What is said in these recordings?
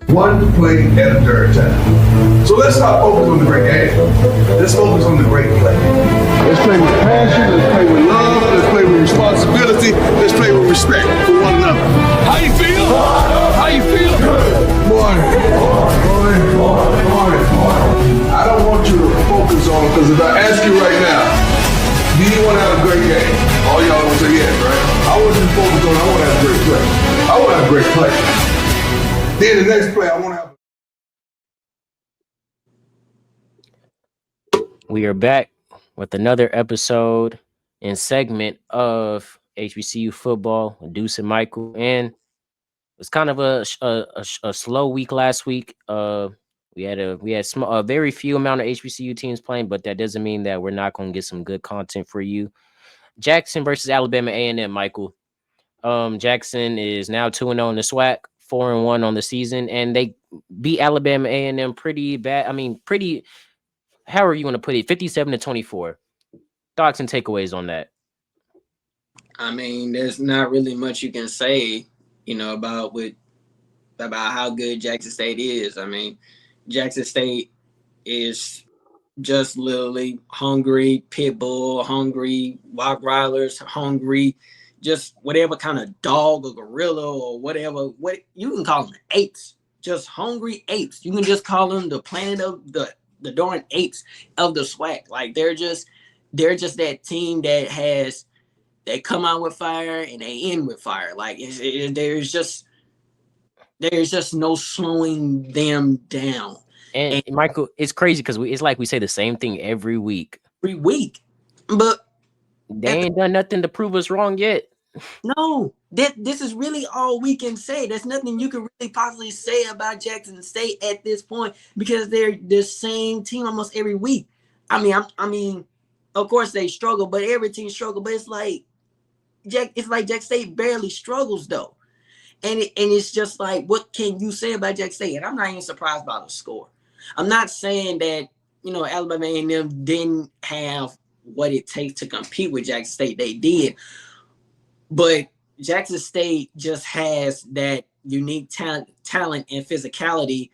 One play at a third time. So let's not focus on the great game. Let's focus on the great play. Let's play with passion, let's play with love, let's play with responsibility, let's play with respect for one another. How you feel? How you feel? Morning. I don't want you to focus on it, because if I ask you right now, do you want to have a great game? All y'all will say yes, right? I want you to focus on, I want to have a great play. I want to have a great play. Then the next play, I want to have. We are back with another episode and segment of HBCU football with Deuce and Michael, and it's kind of a slow week last week. We had a very few amount of HBCU teams playing, but that doesn't mean that we're not going to get some good content for you. Jackson versus Alabama A&M, Michael. Jackson is now 2-0 in the SWAC, 4-1 on the season, and they beat Alabama A&M pretty bad. I mean, pretty. How are you going to put it? 57-24. Thoughts and takeaways on that? I mean, there's not really much you can say, about how good Jackson State is. I mean, Jackson State is just literally hungry, pit bull, hungry, Rottweilers, hungry, just whatever kind of dog or gorilla or whatever. What you can call them apes, just hungry apes. You can just call them the planet of the darn apes of the SWAC. Like they're just that team that come out with fire and they end with fire. Like there's just no slowing them down. And Michael, it's crazy because it's like we say the same thing every week. But they ain't done nothing to prove us wrong yet. No, this is really all we can say. There's nothing you can really possibly say about Jackson State at this point because they're the same team almost every week. I mean, of course they struggle, but every team struggle. But it's like Jackson State barely struggles though, and it's just like, what can you say about Jackson State? And I'm not even surprised by the score. I'm not saying that Alabama A&M didn't have what it takes to compete with Jackson State. They did. But Jackson State just has that unique talent and physicality.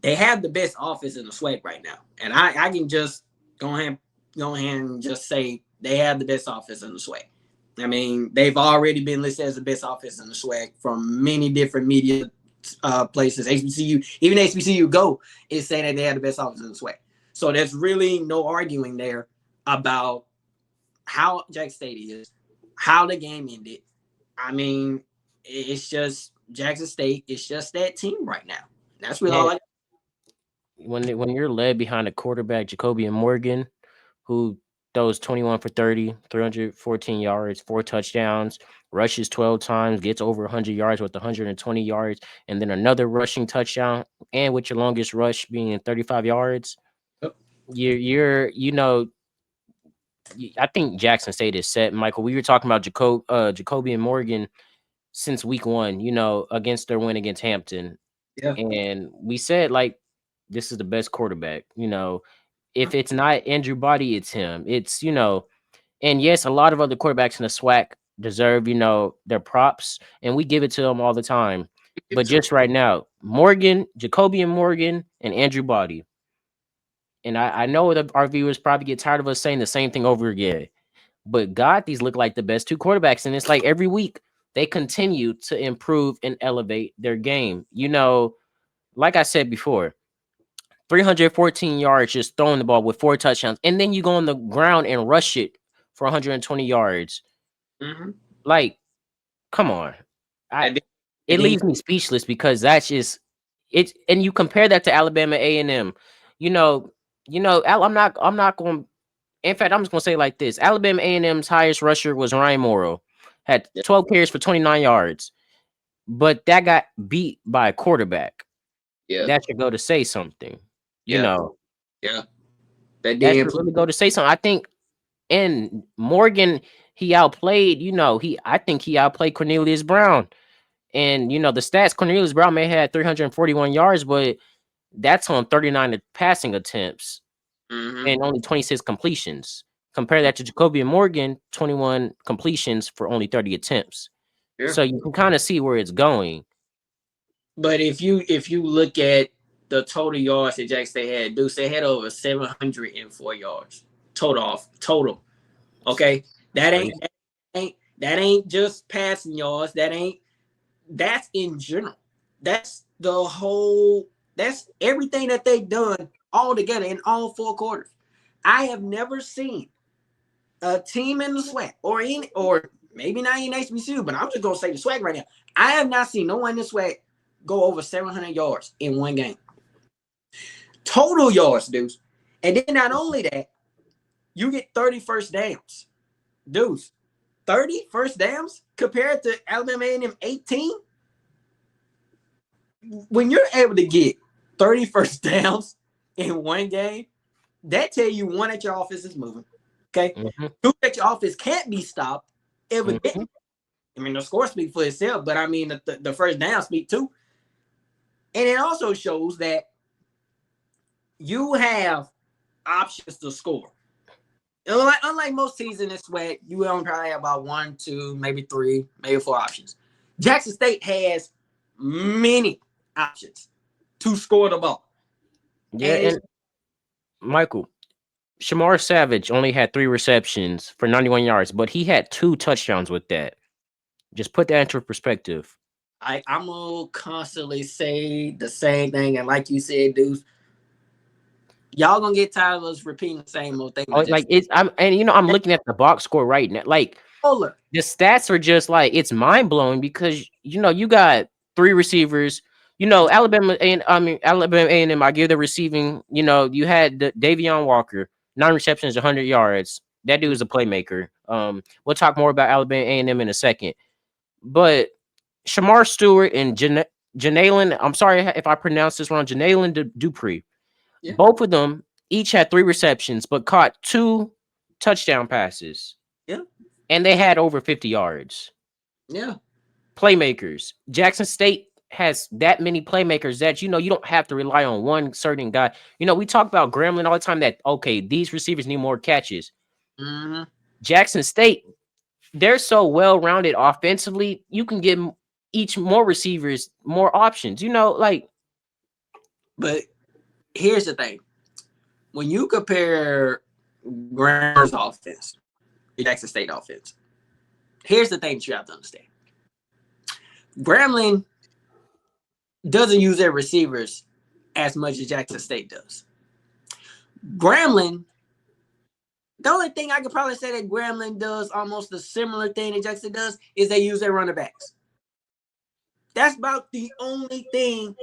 They have the best offense in the SWAC right now. And I can just go ahead and just say they have the best offense in the SWAC. I mean, they've already been listed as the best offense in the SWAC from many different media places. HBCU, even HBCU Go is saying that they have the best offense in the SWAC. So there's really no arguing there about how Jackson State is, how the game ended. I mean, it's just Jackson State. It's just that team right now. That's really all I. When you're led behind a quarterback, Jacobian Morgan, who throws 21 for 30, 314 yards, 4 touchdowns, rushes 12 times, gets over 100 yards with 120 yards, and then another rushing touchdown, and with your longest rush being 35 yards, I think Jackson State is set, Michael. We were talking about Jacobian Morgan since week 1, against their win against Hampton. Yeah. And we said, like, this is the best quarterback. If it's not Andrew Body, it's him. It's, and yes, a lot of other quarterbacks in the SWAC deserve, their props, and we give it to them all the time. But just right now, Jacobian Morgan, and Andrew Body. And I know that our viewers probably get tired of us saying the same thing over again. But God, these look like the best 2 quarterbacks. And it's like every week they continue to improve and elevate their game. Like I said before, 314 yards just throwing the ball with 4 touchdowns. And then you go on the ground and rush it for 120 yards. Mm-hmm. Like, come on. It leaves me speechless because that's just it. And you compare that to Alabama A&M. I'm not going. In fact, I'm just going to say it like this. Alabama A&M's highest rusher was Ryan Morrow. Had 12 carries for 29 yards. But that got beat by a quarterback. Yeah. That should go to say something. Yeah. That should really go to say something. I think, and Morgan, he outplayed, I think he outplayed Cornelius Brown. And, the stats, Cornelius Brown may have had 341 yards, but that's on 39 passing attempts. Mm-hmm. And only 26 completions. Compare that to Jacobian Morgan, 21 completions for only 30 attempts. Yeah. So you can kind of see where it's going. But if you look at the total yards that Jackson State had, Deuce, they had over 704 yards total. Okay, that ain't just passing yards. That's in general. That's the whole. That's everything that they've done all together in all 4 quarters. I have never seen a team in the SWAC or maybe not in HBCU, but I'm just gonna say the SWAC right now. I have not seen no one in the SWAC go over 700 yards in one game. Total yards, dudes. And then not only that, you get 30 first downs. Dudes, 30 first downs compared to Alabama A&M 18. When you're able to get 30 first downs in one game, that tell you, one, that your offense is moving. Okay. Mm-hmm. 2, that your offense can't be stopped evidently. Mm-hmm. I mean, the score speaks for itself, but I mean, the first down speak too. And it also shows that you have options to score. Unlike most teams in this SWAC, you only probably have about 1, 2, maybe 3, maybe 4 options. Jackson State has many options to score the ball. Yeah, and Michael, Shamar Savage only had 3 receptions for 91 yards, but he had 2 touchdowns with that. Just put that into perspective. I'm gonna constantly say the same thing, and like you said, Deuce, y'all gonna get tired of us repeating the same old thing. I'm looking at the box score right now. Like, the stats are just like, it's mind blowing because you got 3 receivers. Alabama A&M. I give the receiving. You had Davion Walker, 9 receptions, 100 yards. That dude is a playmaker. We'll talk more about Alabama A&M in a second, but Shamar Stewart and Janalen, I'm sorry if I pronounced this wrong, Janalen Dupree. Yeah. Both of them each had 3 receptions, but caught 2 touchdown passes. Yeah. And they had over 50 yards. Yeah. Playmakers. Jackson State has that many playmakers that, you don't have to rely on one certain guy. We talk about Grambling all the time that, okay, these receivers need more catches. Mm-hmm. Jackson State, they're so well-rounded offensively, you can give each more receivers more options, But here's the thing. When you compare Grambling's offense to Jackson State offense, here's the thing that you have to understand. Grambling doesn't use their receivers as much as Jackson State does. Grambling, the only thing I could probably say that Grambling does almost a similar thing that Jackson does is they use their running backs. That's about the only thing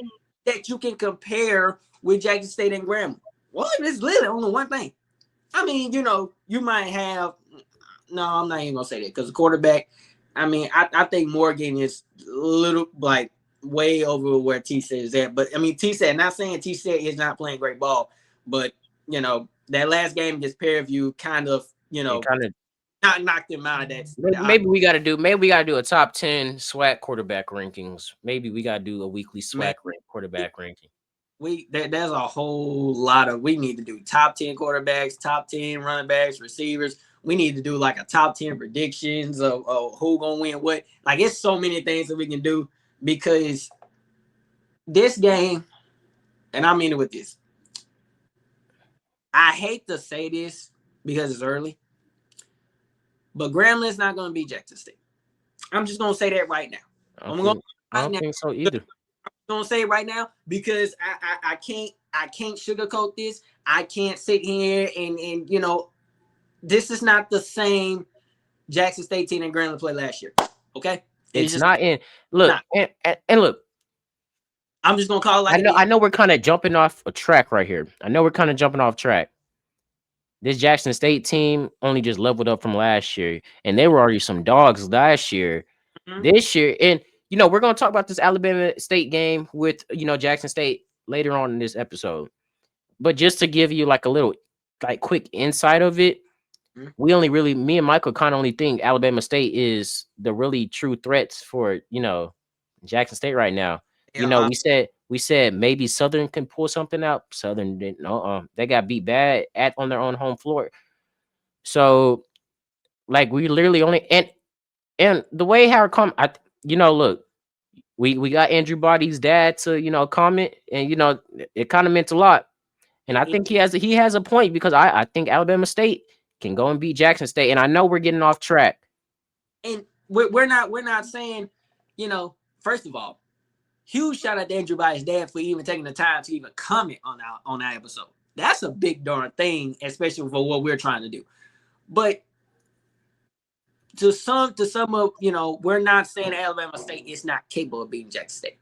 that you can compare with Jackson State and Grambling. Well, it's literally only one thing. I mean, you might have. No, I'm not even gonna say that because the quarterback. I mean, I think Morgan is a little like way over where T said is at. But I mean, T said, not saying T said is not playing great ball, but that last game against Prairie View kind of not knocked him out of that. Maybe we got to do a top 10 SWAC quarterback rankings. Maybe we got to do a weekly SWAC quarterback ranking. There's a whole lot of, we need to do top 10 quarterbacks, top 10 running backs, receivers. We need to do like a top 10 predictions of who gonna win what. Like, it's so many things that we can do because this game, and I mean it with this. I hate to say this because it's early, but Grambling's not gonna beat Jackson State. I'm just gonna say that right now. I don't think so either. I'm gonna say it right now because I can't sugarcoat this. I can't sit here and this is not the same Jackson State team and Grambling played last year. Okay, it's just not in. Look, and look, I'm just gonna call it like I know we're kind of jumping off a track right here. This Jackson State team only just leveled up from last year, and they were already some dogs last year. Mm-hmm. This year, and we're going to talk about this Alabama State game with, Jackson State later on in this episode. But just to give you like a little quick insight of it, we only really, me and Michael kind of only think Alabama State is the really true threats for, Jackson State right now. Yeah. We said maybe Southern can pull something out. Southern didn't. They got beat bad on their own home floor. So, we literally only, and the way Howard look, we got Andrew Body's dad to comment, and it kind of meant a lot. And I think he has a point, because I think Alabama State can go and beat Jackson State. And I know we're getting off track. And we're not saying, first of all, huge shout out to Andrew Body's dad for even taking the time to even comment on that episode. That's a big darn thing, especially for what we're trying to do. But to sum up, we're not saying Alabama State is not capable of beating Jackson State.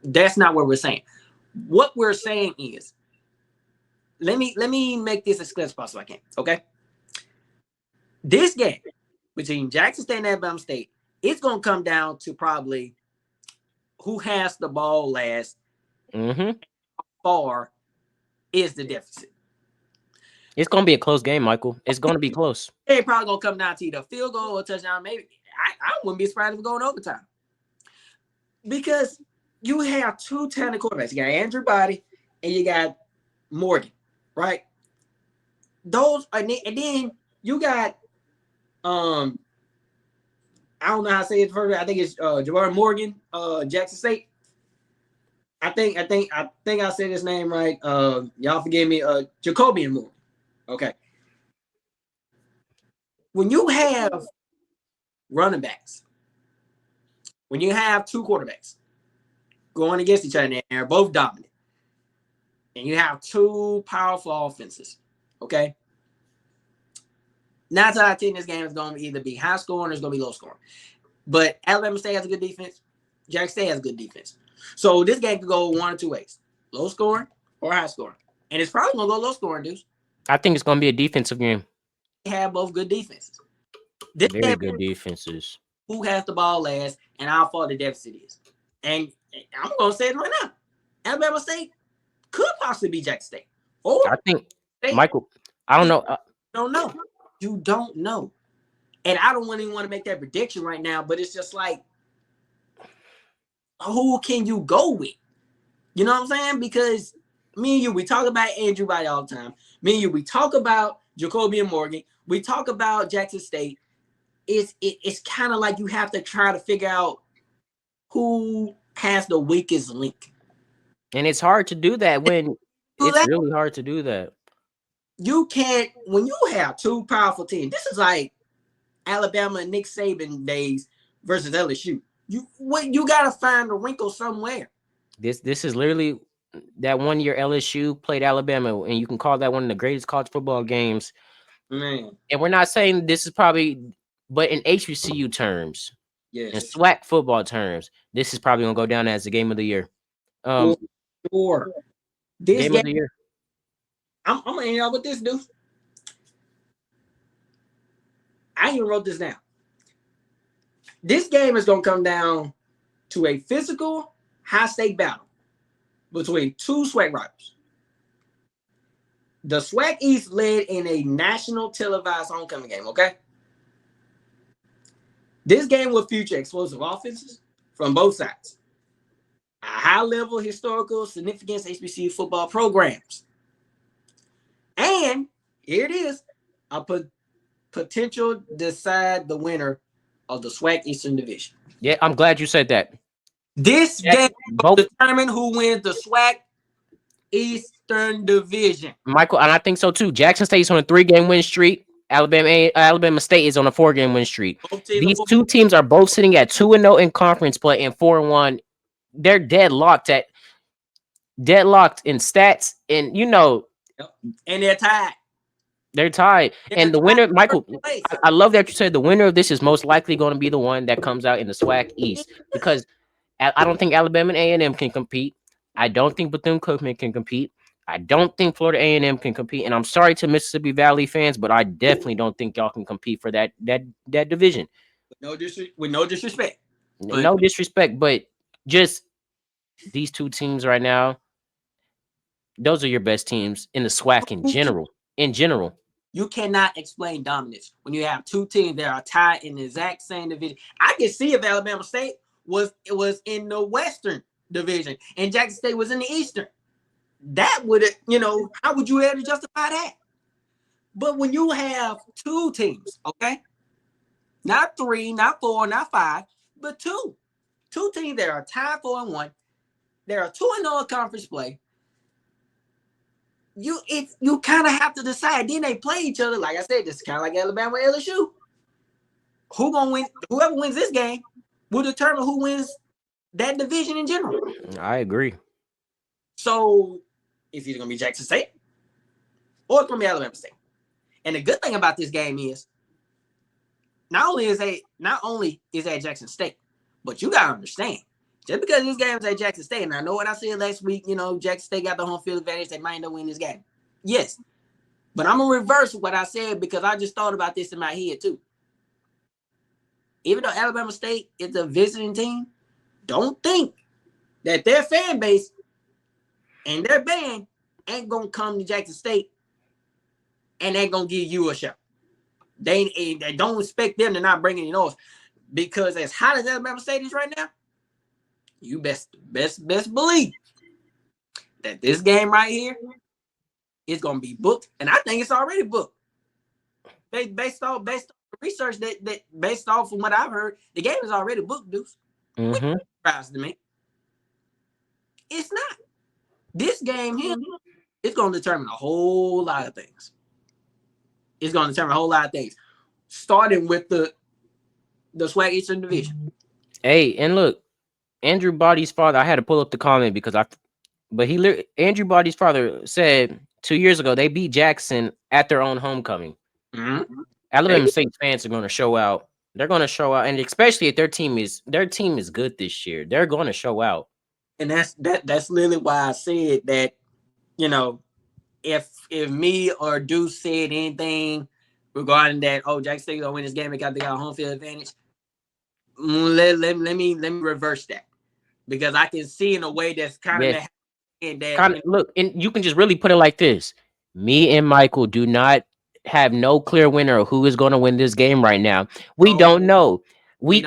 That's not what we're saying. What we're saying is, let me make this as clear as possible I can, okay? This game between Jackson State and Alabama State, it's going to come down to probably who has the ball last, how far is the deficit. It's going to be a close game, Michael. It's going to be close. It's probably going to come down to either a field goal or touchdown. Maybe I wouldn't be surprised if it's going overtime. Because you have two talented quarterbacks. You got Andrew Body and you got Morgan, right? Those and then you got I don't know how to say it further. I think it's Jawar Morgan, Jackson State. I think I said his name right. Y'all forgive me. Jacobian Morgan. Okay. When you have running backs, when you have two quarterbacks going against each other and they're both dominant, and you have two powerful offenses, okay? 9 out of 10, this game is going to either be high scoring or it's going to be low scoring. But Alabama State has a good defense. Jackson State has a good defense. So this game could go one or two ways: low scoring or high scoring. And it's probably going to go low scoring, dudes. I think it's going to be a defensive game. They have both good defenses. This Very game, good defenses. who has the ball last and how far the deficit is. And I'm going to say it right now. Alabama State could possibly be Jackson State. Or I think, State. Michael, I don't know. Don't know. You don't know. And I don't even want to make that prediction right now, but it's just like, who can you go with? You know what I'm saying? Because me and you, we talk about Andrew Body all the time. Me and you, we talk about Jacoby and Morgan. We talk about Jackson State. It's kind of like you have to try to figure out who has the weakest link. And it's hard to do that when it's really hard to do that. You can't, when you have two powerful teams, this is like Alabama and Nick Saban days versus LSU. You got to find a wrinkle somewhere. This is literally that 1 year LSU played Alabama, and you can call that one of the greatest college football games. Man. And we're not saying this is probably, but in HBCU terms, yes, in SWAC football terms, this is probably going to go down as the game of the year. Sure. This game of the year. I'm going to end up with this, dude. I even wrote this down. This game is going to come down to a physical, high-stake battle between two SWAC rivals. The SWAC East led in a national televised homecoming game, okay? This game will feature explosive offenses from both sides. A high-level historical significance HBCU football programs. And here it is, a potential decide the winner of the SWAC Eastern Division. Yeah, I'm glad you said that. This game will determine who wins the SWAC Eastern Division. Michael, and I think so too. Jackson State's on a 3-game win streak. Alabama State is on a 4-game win streak. These two teams are both sitting at 2-0 in conference play and 4-1. They're deadlocked in stats, and and they're tied. They're tied. And the winner, Michael, I love that you said the winner of this is most likely going to be the one that comes out in the SWAC East, because I don't think Alabama A&M can compete. I don't think Bethune-Cookman can compete. I don't think Florida A&M can compete. And I'm sorry to Mississippi Valley fans, but I definitely don't think y'all can compete for that division. With no disrespect. No disrespect, but just these two teams right now, those are your best teams in the SWAC in general. You cannot explain dominance when you have two teams that are tied in the exact same division. I can see if Alabama State was in the Western Division and Jackson State was in the Eastern. That would, how would you ever justify that? But when you have two teams, okay, not 3, not 4, not 5, but 2, Two teams that are tied 4-1. They are 2-0 in conference play. You kind of have to decide. Then they play each other. Like I said, this is kind of like Alabama and LSU. Who gonna win? Whoever wins this game will determine who wins that division in general. I agree. So it's either gonna be Jackson State or it's gonna be Alabama State. And the good thing about this game is not only is at Jackson State, but you gotta understand, just because this game is at Jackson State, and I know what I said last week, Jackson State got the home field advantage, they might not win this game. Yes. But I'm gonna reverse what I said because I just thought about this in my head too. Even though Alabama State is a visiting team, don't think that their fan base and their band ain't gonna come to Jackson State and ain't gonna give you a show. They don't expect them to not bring any noise, because as hot as Alabama State is right now, you best believe that this game right here is gonna be booked, and I think it's already booked. Based off research that based off from what I've heard, the game is already booked, Deuce. Mm-hmm. Surprise to me. It's not. This game here, it's going to determine a whole lot of things. It's going to determine a whole lot of things, starting with the SWAC Eastern Division. Hey, and look, Andrew Body's father. I had to pull up the comment because Andrew Body's father said 2 years ago they beat Jackson at their own homecoming. Mm-hmm. Alabama State fans are going to show out. They're going to show out, and especially if their team is good this year, they're going to show out. And that's literally why I said that, if me or Deuce said anything regarding that, Jackson State gonna win this game because they got a home field advantage, let me reverse that, because I can see in a way that's kind of look, and you can just really put it like this: me and Michael do not have no clear winner of who is going to win this game right now. We don't know. We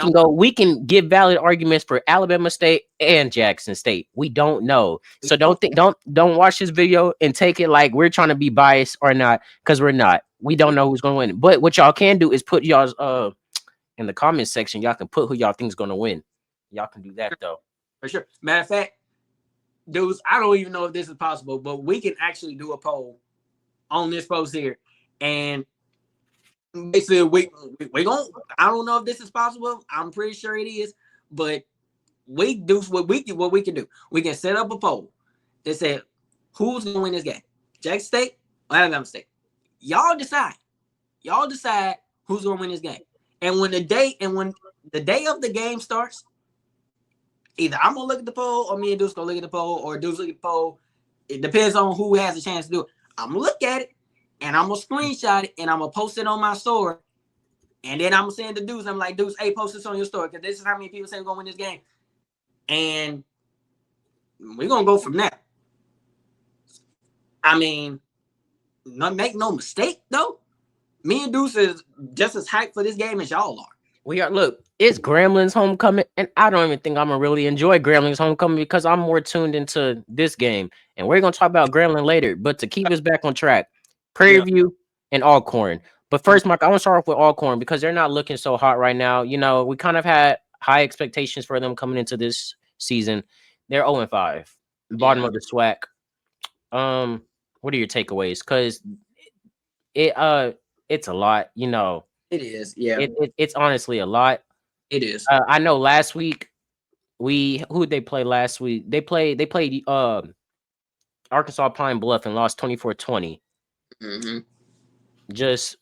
can give valid arguments for Alabama State and Jackson State. We don't know. So don't watch this video and take it like we're trying to be biased or not, because we're not. We don't know who's going to win. But what y'all can do is put y'all's in the comment section. Y'all can put who y'all think is going to win. Y'all can do that though. For sure. Matter of fact, dudes, I don't even know if this is possible, but we can actually do a poll on this post here. And basically, we gonna. I don't know if this is possible. I'm pretty sure it is, but we do what we can do. We can set up a poll that said who's gonna win this game, Jackson State or Alabama State. Y'all decide. Y'all decide who's gonna win this game. And when the day of the game starts, either I'm gonna look at the poll, or me and Deuce gonna look at the poll, or Deuce look at the poll. It depends on who has a chance to do it. I'm gonna look at it. And I'm going to screenshot it, and I'm going to post it on my story. And then I'm going to send the Deuce. I'm like, Deuce, hey, post this on your story, because this is how many people say we're going to win this game. And we're going to go from there. I mean, make no mistake, though. Me and Deuce is just as hyped for this game as y'all are. We are. Look, it's Grambling's homecoming, and I don't even think I'm going to really enjoy Grambling's homecoming because I'm more tuned into this game. And we're going to talk about Grambling later. But to keep us back on track, Prairie View and Alcorn. But first, Mike, I want to start off with Alcorn because they're not looking so hot right now. We kind of had high expectations for them coming into this season. They're 0-5, bottom of the SWAC. What are your takeaways? Because it's a lot. It is, yeah. It's honestly a lot. It is. I know last week who did they play last week? They played Arkansas Pine Bluff and lost 24-20. Mm-hmm. Just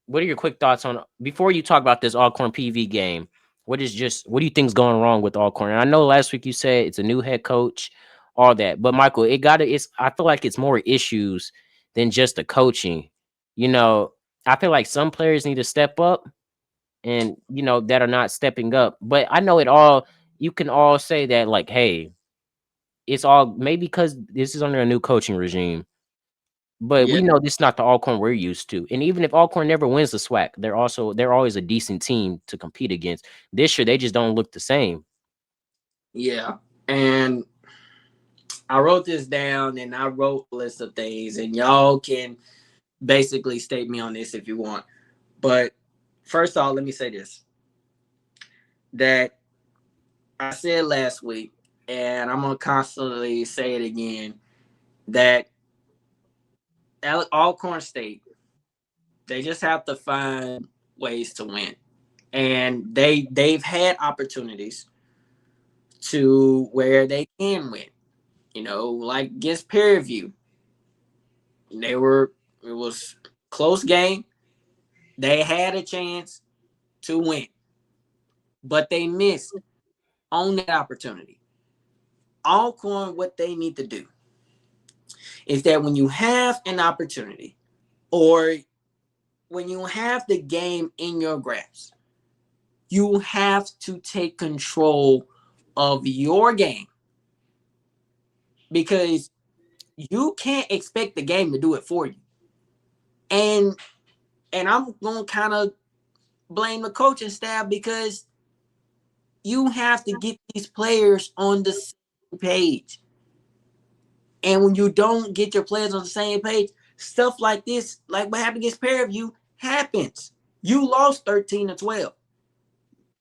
what are your quick thoughts on, before you talk about this Alcorn PV game? What do you think is going wrong with Alcorn? And I know last week you said it's a new head coach, all that, but Michael, I feel like it's more issues than just the coaching. I feel like some players need to step up, and that are not stepping up. But I know you can all say that, like, hey, it's all maybe because this is under a new coaching regime. But we know this is not the Alcorn we're used to. And even if Alcorn never wins the SWAC, they're always a decent team to compete against. This year, they just don't look the same. Yeah. And I wrote this down, and I wrote a list of things, and y'all can basically state me on this if you want. But first off, let me say this, that I said last week, and I'm gonna constantly say it again, that Alcorn State, they just have to find ways to win, and they've had opportunities to where they can win. You know, like against Prairie View, it was close game. They had a chance to win, but they missed on that opportunity. Alcorn, what they need to do is that when you have an opportunity or when you have the game in your grasp, you have to take control of your game, because you can't expect the game to do it for you. And I'm going to kind of blame the coaching staff, because you have to get these players on the same page. And when you don't get your players on the same page, stuff like this, like what happened against Prairie View, happens. You lost 13-12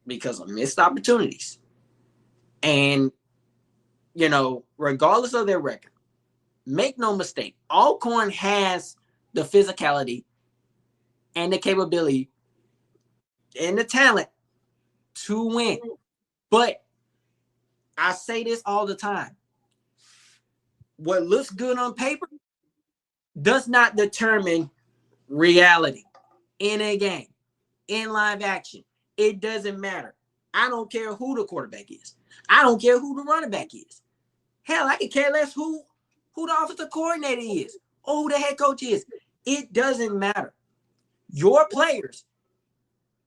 because of missed opportunities. And, you know, regardless of their record, make no mistake, Alcorn has the physicality and the capability and the talent to win. But I say this all the time. What looks good on paper does not determine reality in a game, in live action. It doesn't matter. I don't care who the quarterback is. I don't care who the running back is. Hell, I could care less who the offensive coordinator is or who the head coach is. It doesn't matter. Your players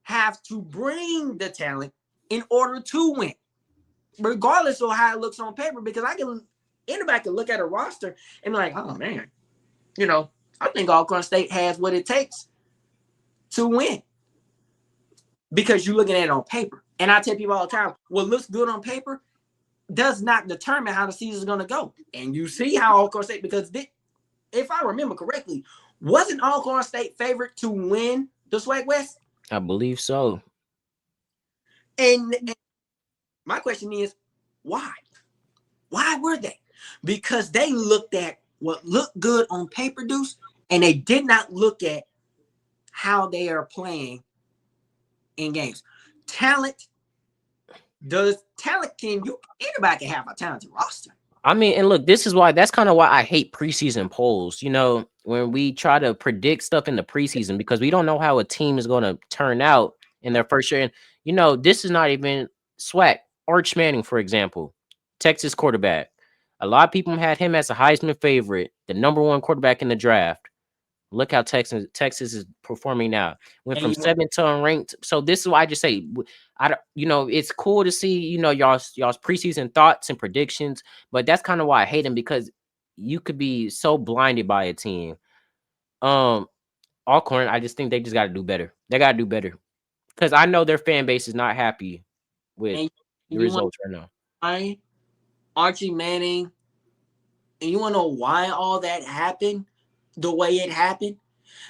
have to bring the talent in order to win, regardless of how it looks on paper, because anybody can look at a roster and be like, oh man, you know, I think Alcorn State has what it takes to win, because you're looking at it on paper. And I tell people all the time, what looks good on paper does not determine how the season is going to go. And you see how Alcorn State, because if I remember correctly, wasn't Alcorn State favored to win the SWAC West? I believe so. And my question is, why? Why were they? Because they looked at what looked good on paper, Deuce, and they did not look at how they are playing in games. Talent anybody can have a talented roster. I mean, and look, that's kind of why I hate preseason polls. You know, when we try to predict stuff in the preseason, because we don't know how a team is going to turn out in their first year. And, you know, this is not even SWAC. Arch Manning, for example, Texas quarterback. A lot of people had him as a Heisman favorite, the #1 quarterback in the draft. Look how Texas is performing now. Went from 7th to unranked. So this is why I just say, it's cool to see, y'all's preseason thoughts and predictions, but that's kind of why I hate them, because you could be so blinded by a team. Alcorn, I just think they just got to do better. They got to do better, because I know their fan base is not happy with the results right now. Archie Manning, and you want to know why all that happened the way it happened?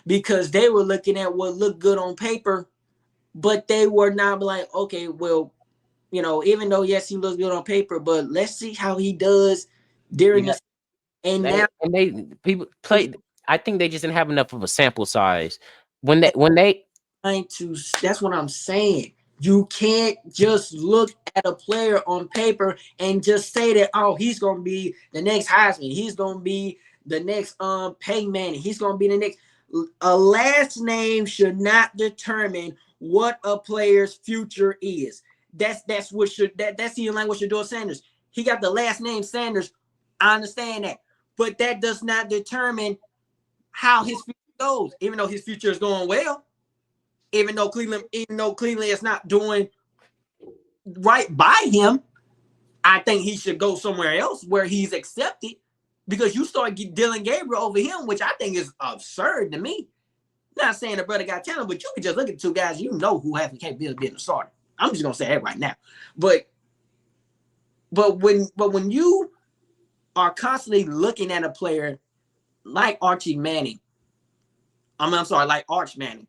Because they were looking at what looked good on paper, but they were not like, okay, well, even though, yes, he looks good on paper, but let's see how he does during the people play. I think they just didn't have enough of a sample size that's what I'm saying. You can't just look at a player on paper and just say that, oh, he's going to be the next Heisman. He's going to be the next Peyton Manning. He's going to be the next. A last name should not determine what a player's future is. That's the language of Deuce Sanders. He got the last name Sanders. I understand that. But that does not determine how his future goes, even though his future is going well. Even though Cleveland is not doing right by him, I think he should go somewhere else where he's accepted, because you start Dylan Gabriel over him, which I think is absurd to me. Not saying the brother got talent, but you can just look at the two guys who have the capability of being a starter. I'm just gonna say that right now. But when you are constantly looking at a player like Archie Manning, like Arch Manning,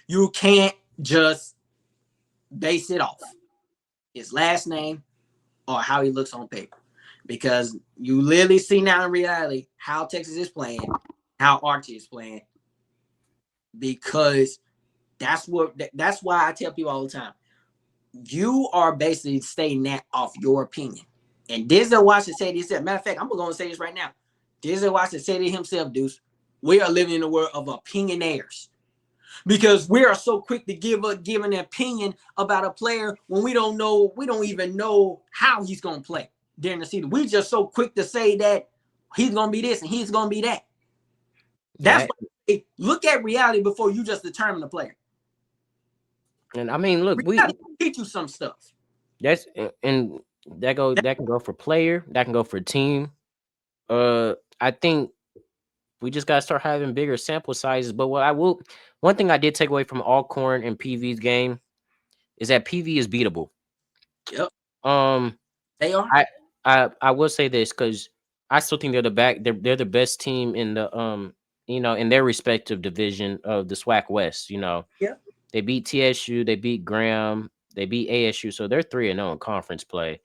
you can't just base it off. his last name or how he looks on paper. Because you literally see now in reality how Texas is playing, how Archie is playing. Because that's why I tell people all the time, you are basically stating that off your opinion. And Denzel Washington said this. Matter of fact, I'm going to say this right now. Denzel Washington said it himself, Deuce. We are living in a world of opinionaires. Because we are so quick to give an opinion about a player when we don't even know how he's going to play during the season. We just so quick to say that he's going to be this and he's going to be that. That's why look at reality before you just determine the player. And I mean, look, we teach you some stuff. That can go for player, that can go for team. I think we just gotta start having bigger sample sizes. But one thing I did take away from Alcorn and PV's game is that PV is beatable. Yep. They are. I will say this because I still think they're the best team in the in their respective division of the SWAC West. Yeah. They beat TSU, they beat Graham, they beat ASU, so they're 3-0 in conference play.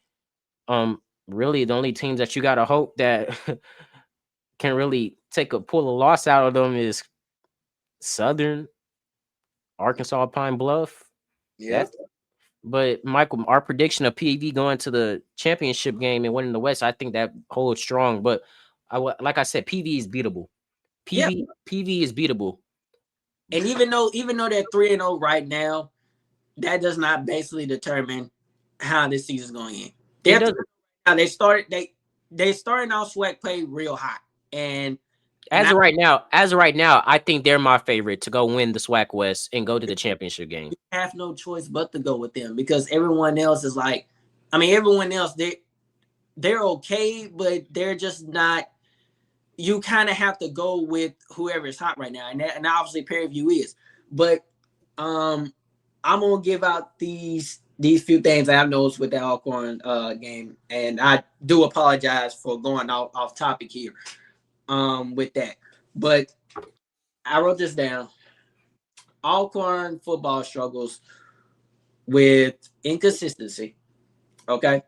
Really, the only teams that you gotta hope that can really pull a loss out of them is Southern, Arkansas, Pine Bluff. Yeah. But Michael, our prediction of PV going to the championship game and winning the West, I think that holds strong. But like I said, PV is beatable. PV is beatable. And even though they're 3-0 right now, that does not basically determine how this season's going to end. They started off SWAC play real hot, and as of right now, I think they're my favorite to go win the SWAC West and go to the championship game. You have no choice but to go with them because everyone else is like, everyone else they're okay, but they're just not. You kind of have to go with whoever is hot right now, and obviously Prairie View is. But I'm gonna give out these few things I have noticed with the Alcorn game, and I do apologize for going off topic here with that. But I wrote this down. Alcorn football struggles with inconsistency, okay?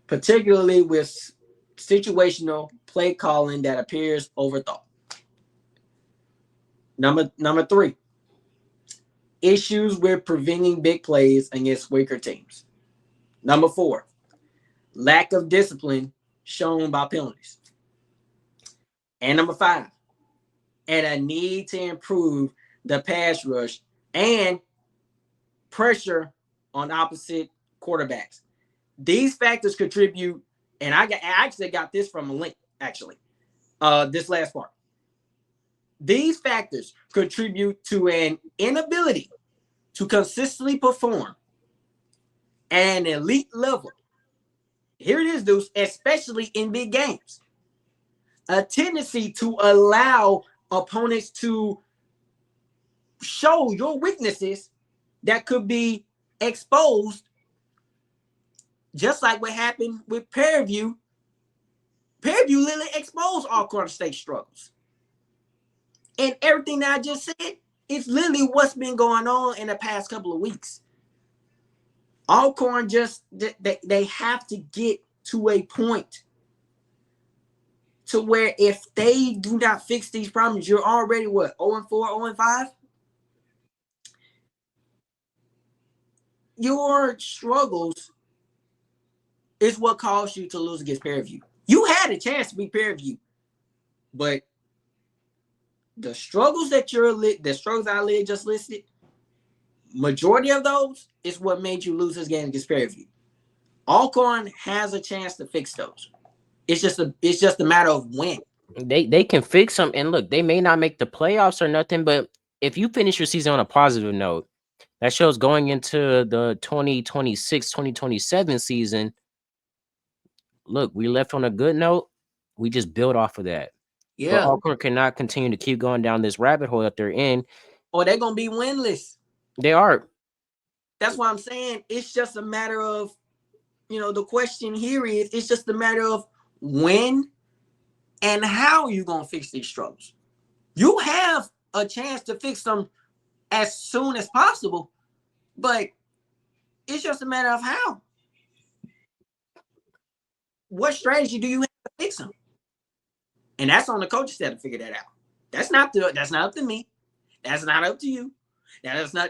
Particularly with situational play calling that appears overthought. Number 3, issues with preventing big plays against weaker teams. Number 4, lack of discipline shown by penalties. And number 5, and a need to improve the pass rush and pressure on opposite quarterbacks. These factors contribute, and I actually got this from a link, actually, this last part. These factors contribute to an inability to consistently perform at an elite level. Here it is, Deuce, especially in big games. A tendency to allow opponents to show your weaknesses that could be exposed, just like what happened with Prairie View. Prairie View literally exposed Alcorn State struggles. And everything that I just said, it's literally what's been going on in the past couple of weeks. Alcorn they have to get to a point to where if they do not fix these problems, you're already what, 0-4, 0-5? Your struggles is what caused you to lose against Prairie View. You had a chance to beat Prairie View, but the struggles that I just listed, majority of those is what made you lose this game against Prairie View. Alcorn has a chance to fix those. It's just a matter of when. They can fix them, and look, they may not make the playoffs or nothing, but if you finish your season on a positive note, that shows going into the 2026-2027 season. Look, we left on a good note. We just build off of that. Yeah. But Alcorn cannot continue to keep going down this rabbit hole that they're in. Or they're going to be winless. They are. That's why I'm saying it's just a matter of, the question here is, it's just a matter of when and how you're going to fix these struggles. You have a chance to fix them as soon as possible, but it's just a matter of how. what strategy do you have to fix them? And that's on the coaches that to figure that out. That's not up to me. That's not up to you. That's not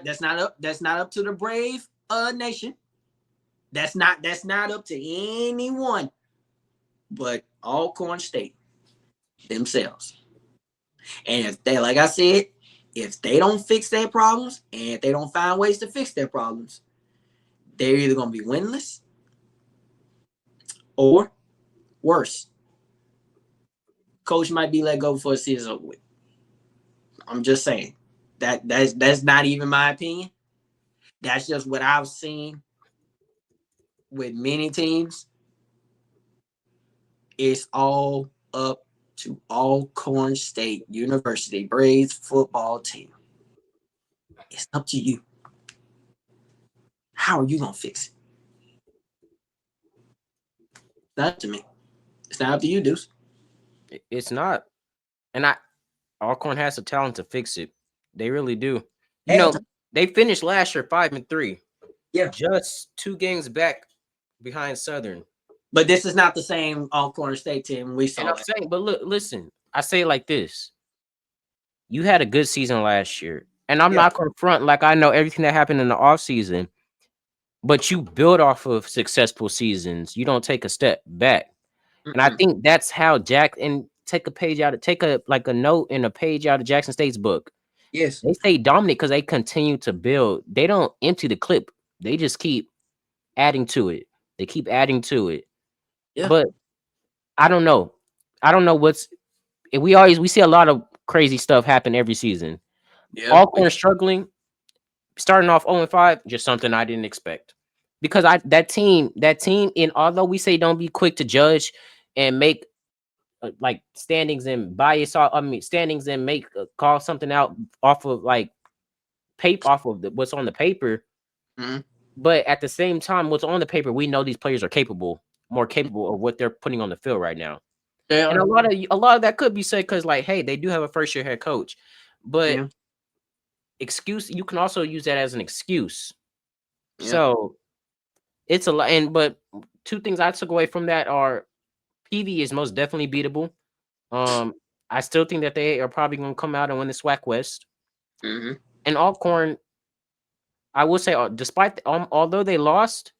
up to the brave nation. That's not up to anyone but Alcorn State themselves. And if they, like I said, if they don't fix their problems and if they don't find ways to fix their problems, they're either going to be winless or worse. Coach might be let go before the season's over with. I'm just saying. That's not even my opinion. That's just what I've seen with many teams. It's all up to Alcorn State University Braves football team. It's up to you. How are you going to fix it? It's not up to me. It's not up to you, Deuce. It's not. And Alcorn has the talent to fix it. They really do. They finished last year 5-3. Yeah. Just 2 games back behind Southern. But this is not the same Alcorn State team we saw. And I'm saying, but listen, I say it like this. You had a good season last year. And I'm not going to front like I know everything that happened in the offseason. But you build off of successful seasons. You don't take a step back. And I think that's how take a note in a page out of Jackson State's book. Yes. They stay dominant because they continue to build. They don't empty the clip. They just keep adding to it. They keep adding to it. Yeah. But I don't know. We see a lot of crazy stuff happen every season. Yeah. Alcorn struggling, starting off 0-5, just something I didn't expect. Because that team, and although we say don't be quick to judge and make like standings and standings and make call something out off of like off of what's on the paper. Mm-hmm. But at the same time, what's on the paper, we know these players are more capable of what they're putting on the field right now. Yeah. And a lot of that could be said because, like, hey, they do have a first-year head coach, but you can also use that as an excuse. Yeah. So it's a lot. But 2 things I took away from that are PV is most definitely beatable. I still think that they are probably going to come out and win the SWAC West. Mm-hmm. And Alcorn, I will say, despite although they lost,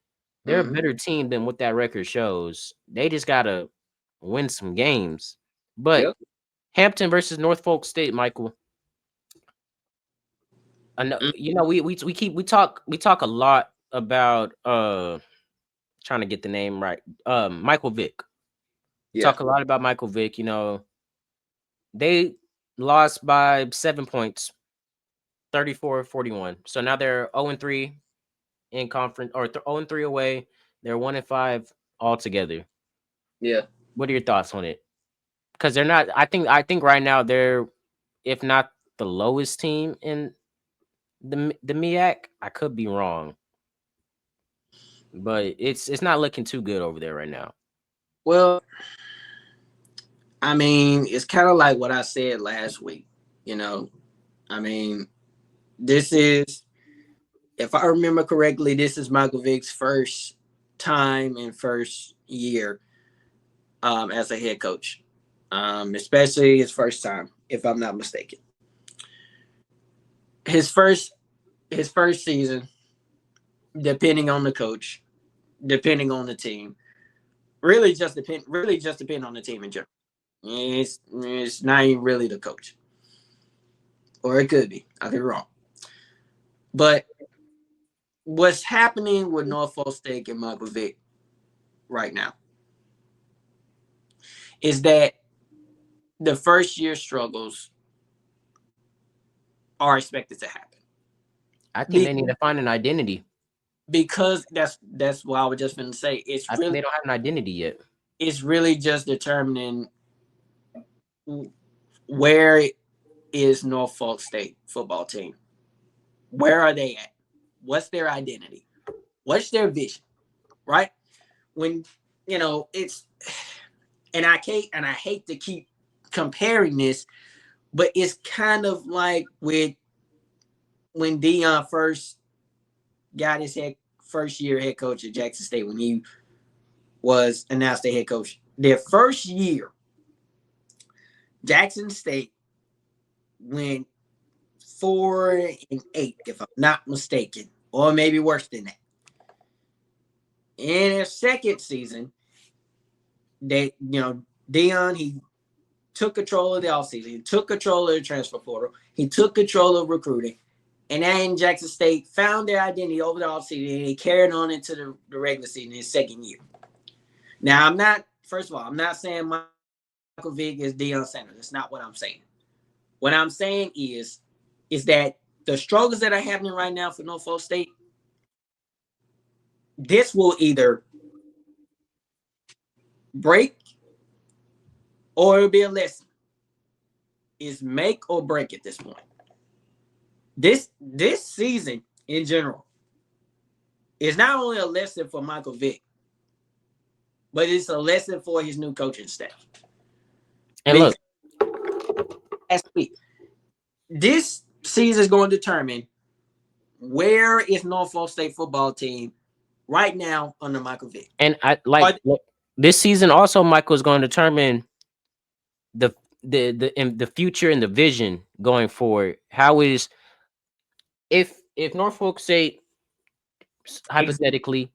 they're a better team than what that record shows. They just gotta win some games. But Hampton versus Norfolk State, Michael. We talk a lot about trying to get the name right. Michael Vick. Talk a lot about Michael Vick. They lost by 7 points, 34-41. So now they're 0-3 in conference, or 0-3 away. They're 1-5 altogether. Yeah. What are your thoughts on it? Because they're not. I think right now they're, if not the lowest team in the MEAC. I could be wrong, but it's not looking too good over there right now. Well, I mean, it's kind of like what I said last week. I mean, this is, if I remember correctly, this is Michael Vick's first time and first year as a head coach, especially his first time, if I'm not mistaken. His first season, depending on the coach, depending on the team, really just depend on the team in general. It's not even really the coach, or it could be. I could be wrong. But what's happening with Norfolk State and Michael Vick right now is that the first year struggles are expected to happen. I think they need to find an identity. Because that's what I was just going to say. They don't have an identity yet. It's really just determining where is Norfolk State football team. Where are they at? What's their identity? What's their vision? Right? When it's, and I hate to keep comparing this, but it's kind of like with when Dion first got his first year head coach at Jackson State, when he was announced their head coach. Their first year, Jackson State went 4-8, if I'm not mistaken, or maybe worse than that. In their second season, Deion, he took control of the offseason. He took control of the transfer portal. He took control of recruiting. And then Jackson State found their identity over the offseason, and they carried on into the regular season in his second year. Now, I'm not saying Michael Vick is Deion Sanders. That's not what I'm saying. What I'm saying is that the struggles that are happening right now for Norfolk State, this will either break or it'll be a lesson. It's make or break at this point. This season in general is not only a lesson for Michael Vick, but it's a lesson for his new coaching staff. And look, last week, this season is going to determine where is Norfolk State football team right now under Michael Vick. And this season also, Michael, is going to determine the future and the vision going forward. How is if Norfolk State hypothetically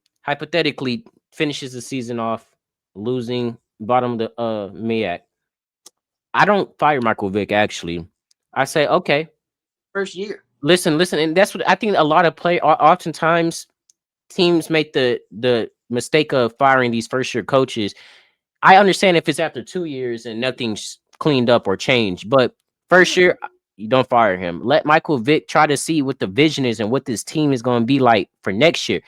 finishes the season off losing bottom of the MEAC, I don't fire Michael Vick. Actually, I say okay. First year. Listen, and that's what I think. A lot of oftentimes teams make the mistake of firing these first year coaches. I understand if it's after 2 years and nothing's cleaned up or changed, but first year you don't fire him. Let Michael Vick try to see what the vision is and what this team is going to be like for next year.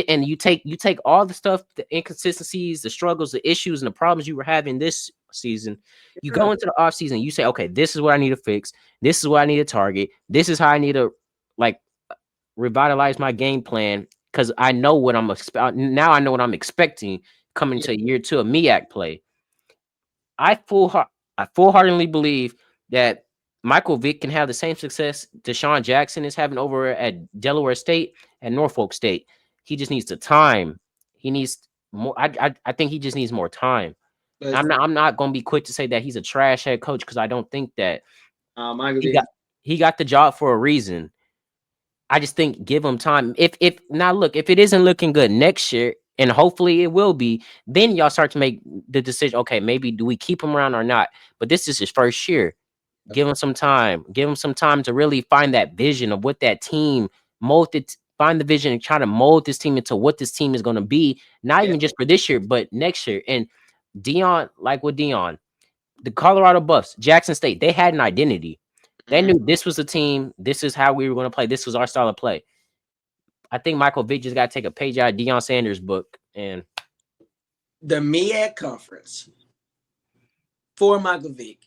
And you take all the stuff, the inconsistencies, the struggles, the issues, and the problems you were having this season. You go into the offseason, you say, okay, this is what I need to fix. This is what I need to target. This is how I need to revitalize my game plan, because I know what I'm now. I know what I'm expecting coming to year 2 of MEAC play. I full-heartedly believe that Michael Vick can have the same success Deshaun Jackson is having over at Delaware State and Norfolk State. He just needs the time. He needs more. I think he just needs more time. I'm not going to be quick to say that he's a trash head coach, because I don't think that. He got the job for a reason. I just think give him time. If it isn't looking good next year, and hopefully it will be, then y'all start to make the decision. Okay, maybe do we keep him around or not? But this is his first year. Give him some time. Give him some time to really find that vision of what that team find the vision and try to mold this team into what this team is going to be. Not even just for this year, but next year. And Deion, the Colorado Buffs, Jackson State, they had an identity. They knew this was the team. This is how we were going to play. This was our style of play. I think Michael Vick just got to take a page out of Deion Sanders' book. And the MEAC conference for Michael Vick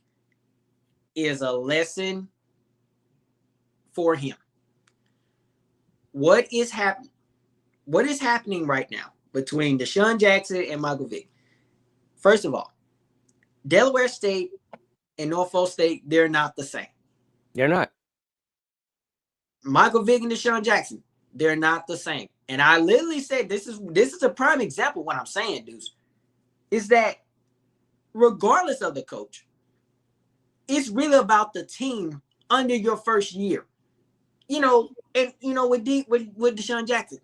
is a lesson for him. What is happening right now between Deshaun Jackson and Michael Vick? First of all, Delaware State and Norfolk State, they're not the same. They're not. Michael Vick and Deshaun Jackson, they're not the same. And I literally said this is a prime example of what I'm saying, Deuce, is that regardless of the coach, it's really about the team under your first year. With Deshaun Jackson,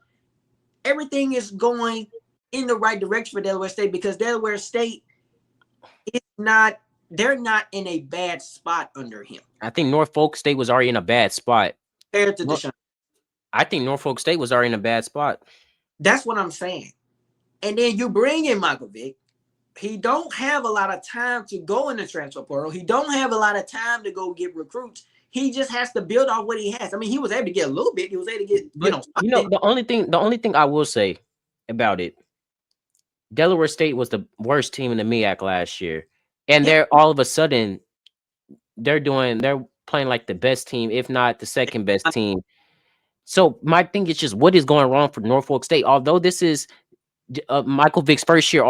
everything is going in the right direction for Delaware State, because Delaware State they're not in a bad spot under him. I think Norfolk State was already in a bad spot. Compared to Deshaun. I think Norfolk State was already in a bad spot. That's what I'm saying. And then you bring in Michael Vick. He don't have a lot of time to go in the transfer portal. He don't have a lot of time to go get recruits. He just has to build off what he has. I mean, he was able to get a little bit. He was able to get, the only thing I will say about it, Delaware State was the worst team in the MEAC last year. And they're all of a sudden they're playing like the best team, if not the second best team. So my thing is just what is going wrong for Norfolk State? Although this is Michael Vick's first year,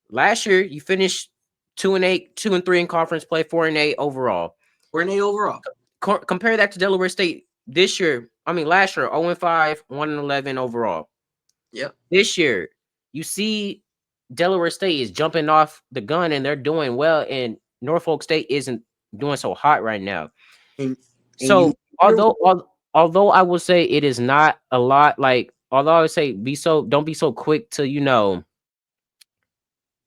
last year you finished 2-8, 2-3 in conference play, 4-8 overall. 4-8 overall. Compare that to Delaware State last year, 0-5, 1-11 overall. Yep. This year, you see Delaware State is jumping off the gun and they're doing well, and Norfolk State isn't doing so hot right now. And you, So although I will say it is not a lot, like although I would say don't be so quick to, you know,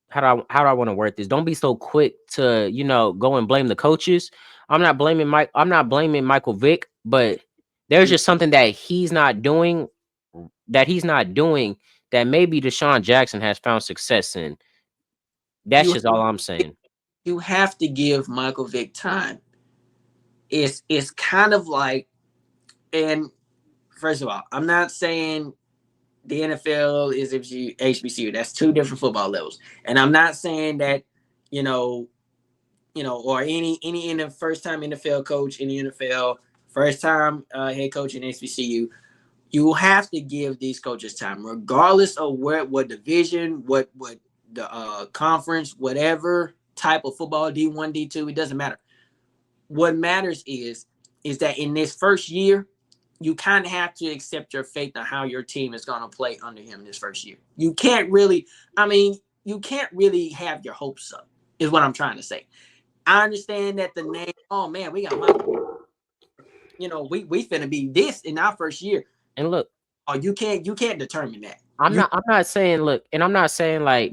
how do I want to word this? Don't be so quick to, you know, go and blame the coaches. I'm not blaming Michael Vick, but there's just something that he's not doing that maybe Deshaun Jackson has found success in. That's you just all I'm saying. you have to give Michael Vick time. It's kind of like, and first of all, I'm not saying the NFL is HBCU. That's two different football levels. And I'm not saying that, you know, or any in the first time NFL coach in the NFL, first time head coach in HBCU, you have to give these coaches time, regardless of what division, what the conference, whatever type of football, D1, D2, it doesn't matter. What matters is that in this first year, you kind of have to accept your fate on how your team is going to play under him this first year. You can't really have your hopes up, is what I'm trying to say. I understand that the name, oh man, we got Michael. You know, we finna be this in our first year. And look, you can't determine that. I'm not saying like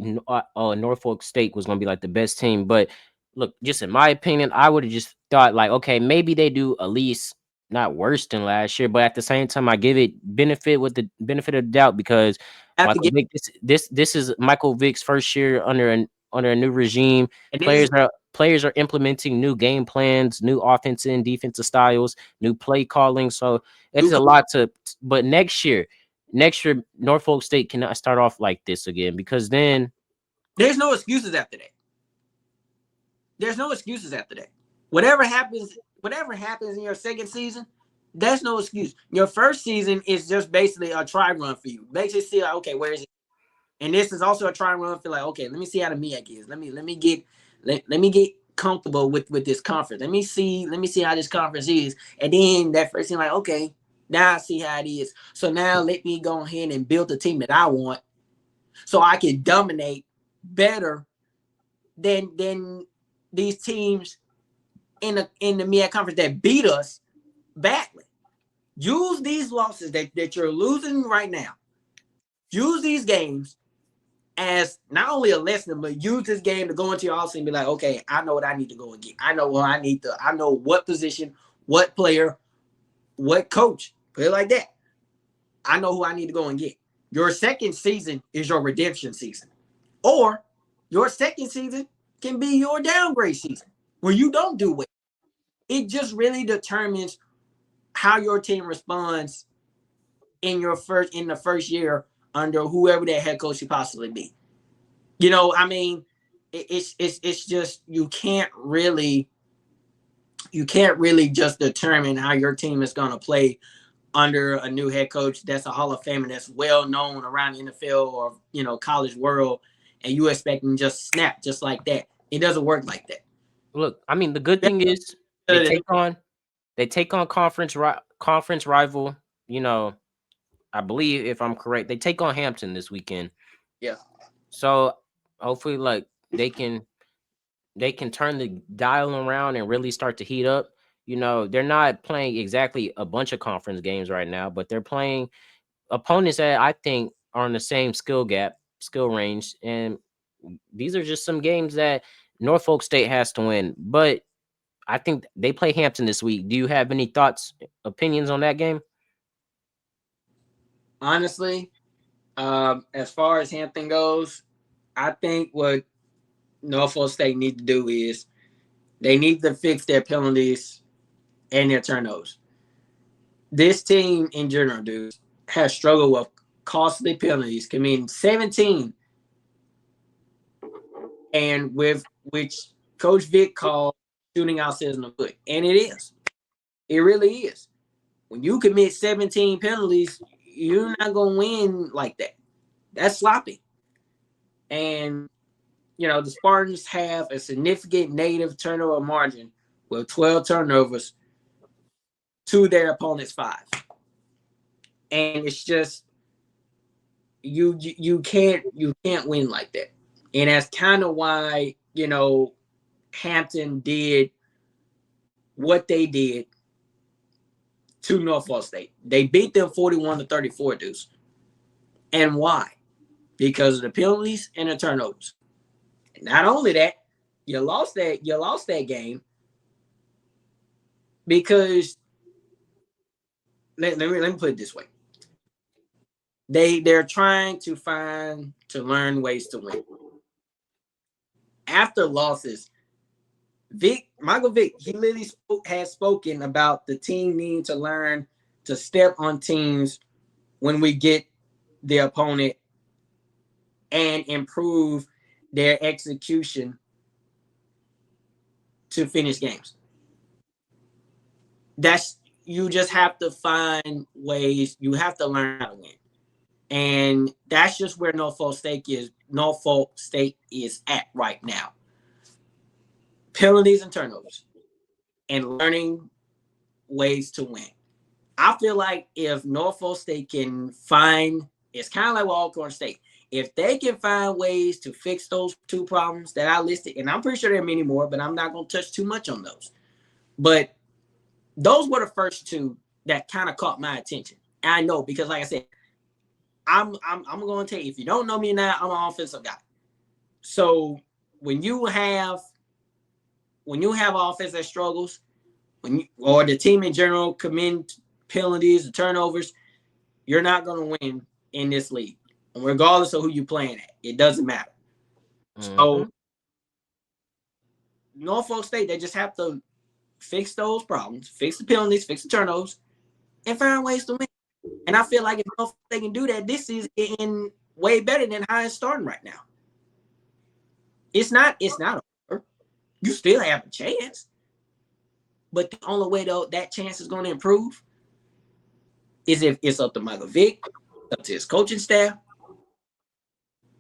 Norfolk State was gonna be like the best team, but look, just in my opinion, I would have just thought like, okay, maybe they do at least not worse than last year, but at the same time, I give it benefit of the doubt because Michael Vick, this is Michael Vick's first year under a new regime. Players are implementing new game plans, new offensive and defensive styles, new play calling. So it's a lot but next year, Norfolk State cannot start off like this again, because then there's no excuses after that. Whatever happens in your second season, that's no excuse. Your first season is just basically a try run for you. Basically see like, okay, where is it? And this is also a try run for like, okay, let me see how the MEAC is. Let me get comfortable with this conference. Let me see how this conference is. And then that first thing, like, okay, now I see how it is. So now let me go ahead and build the team that I want so I can dominate better than these teams in the MEAC conference that beat us badly. Use these losses that you're losing right now. Use these games as not only a lesson, but use this game to go into your offseason and be like, okay, I know what I need to go and get. I know what position, what player, what coach. Put it like that. I know who I need to go and get. Your second season is your redemption season. Or your second season can be your downgrade season where you don't do well. It just really determines how your team responds in the first year under whoever that head coach should possibly be. You know, I mean, it's just you can't really just determine how your team is going to play under a new head coach that's a Hall of Famer that's well known around the NFL or, you know, college world, and you expect them just snap just like that. It doesn't work like that. Look, I mean, the good thing is they take on conference rival, you know, I believe, if I'm correct, they take on Hampton this weekend. Yeah. So hopefully, like, they can turn the dial around and really start to heat up. You know, they're not playing exactly a bunch of conference games right now, but they're playing opponents that I think are in the same skill range. And these are just some games that Norfolk State has to win. But I think they play Hampton this week. Do you have any opinions on that game? Honestly, as far as Hampton goes, I think what Norfolk State need to do is they need to fix their penalties and their turnovers. This team in general, dude, has struggled with costly penalties, committing 17, and with which Coach Vick called shooting ourselves in the foot. And it is. It really is. When you commit 17 penalties, you're not going to win like that. That's sloppy. And, you know, the Spartans have a significant negative turnover margin with 12 turnovers to their opponent's 5. And it's just, you can't win like that. And that's kind of why, Hampton did what they did to Norfolk State. They beat them 41-34, Deuce. And why? Because of the penalties and the turnovers. Not only that, you lost that game because let me put it this way. They're trying to learn ways to win. After losses, Michael Vick, he literally has spoken about the team needing to learn to step on teams when we get the opponent and improve their execution to finish games. You just have to find ways. You have to learn how to win. And that's just where Norfolk State is at right now. Penalties and turnovers and learning ways to win. I feel like if Norfolk State can it's kind of like with Alcorn State. If they can find ways to fix those two problems that I listed, and I'm pretty sure there are many more, but I'm not going to touch too much on those. But those were the first two that kind of caught my attention. And I know because, like I said, I'm going to tell you, if you don't know me now, I'm an offensive guy. So when you have offense that struggles, or the team in general commit penalties and turnovers, you're not going to win in this league. And regardless of who you're playing at, it doesn't matter. Mm-hmm. So Norfolk State, they just have to fix those problems, fix the penalties, fix the turnovers, and find ways to win. And I feel like if they can do that, this is getting way better than how it's starting right now. It's not over. You still have a chance. But the only way, though, that chance is going to improve is if it's up to Michael Vick, up to his coaching staff.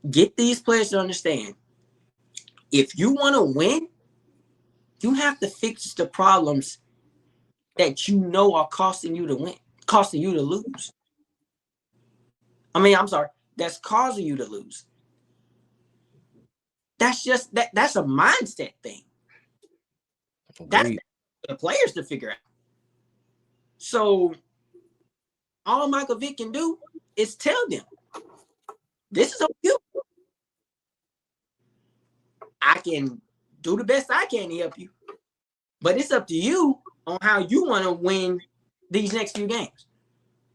Get these players to understand, if you want to win, you have to fix the problems that you know are costing you to lose. That's causing you to lose. That's just that's a mindset thing. That's the players to figure out. So all Michael Vick can do is tell them, this is up to you. I can do the best I can to help you, but it's up to you on how you want to win these next few games.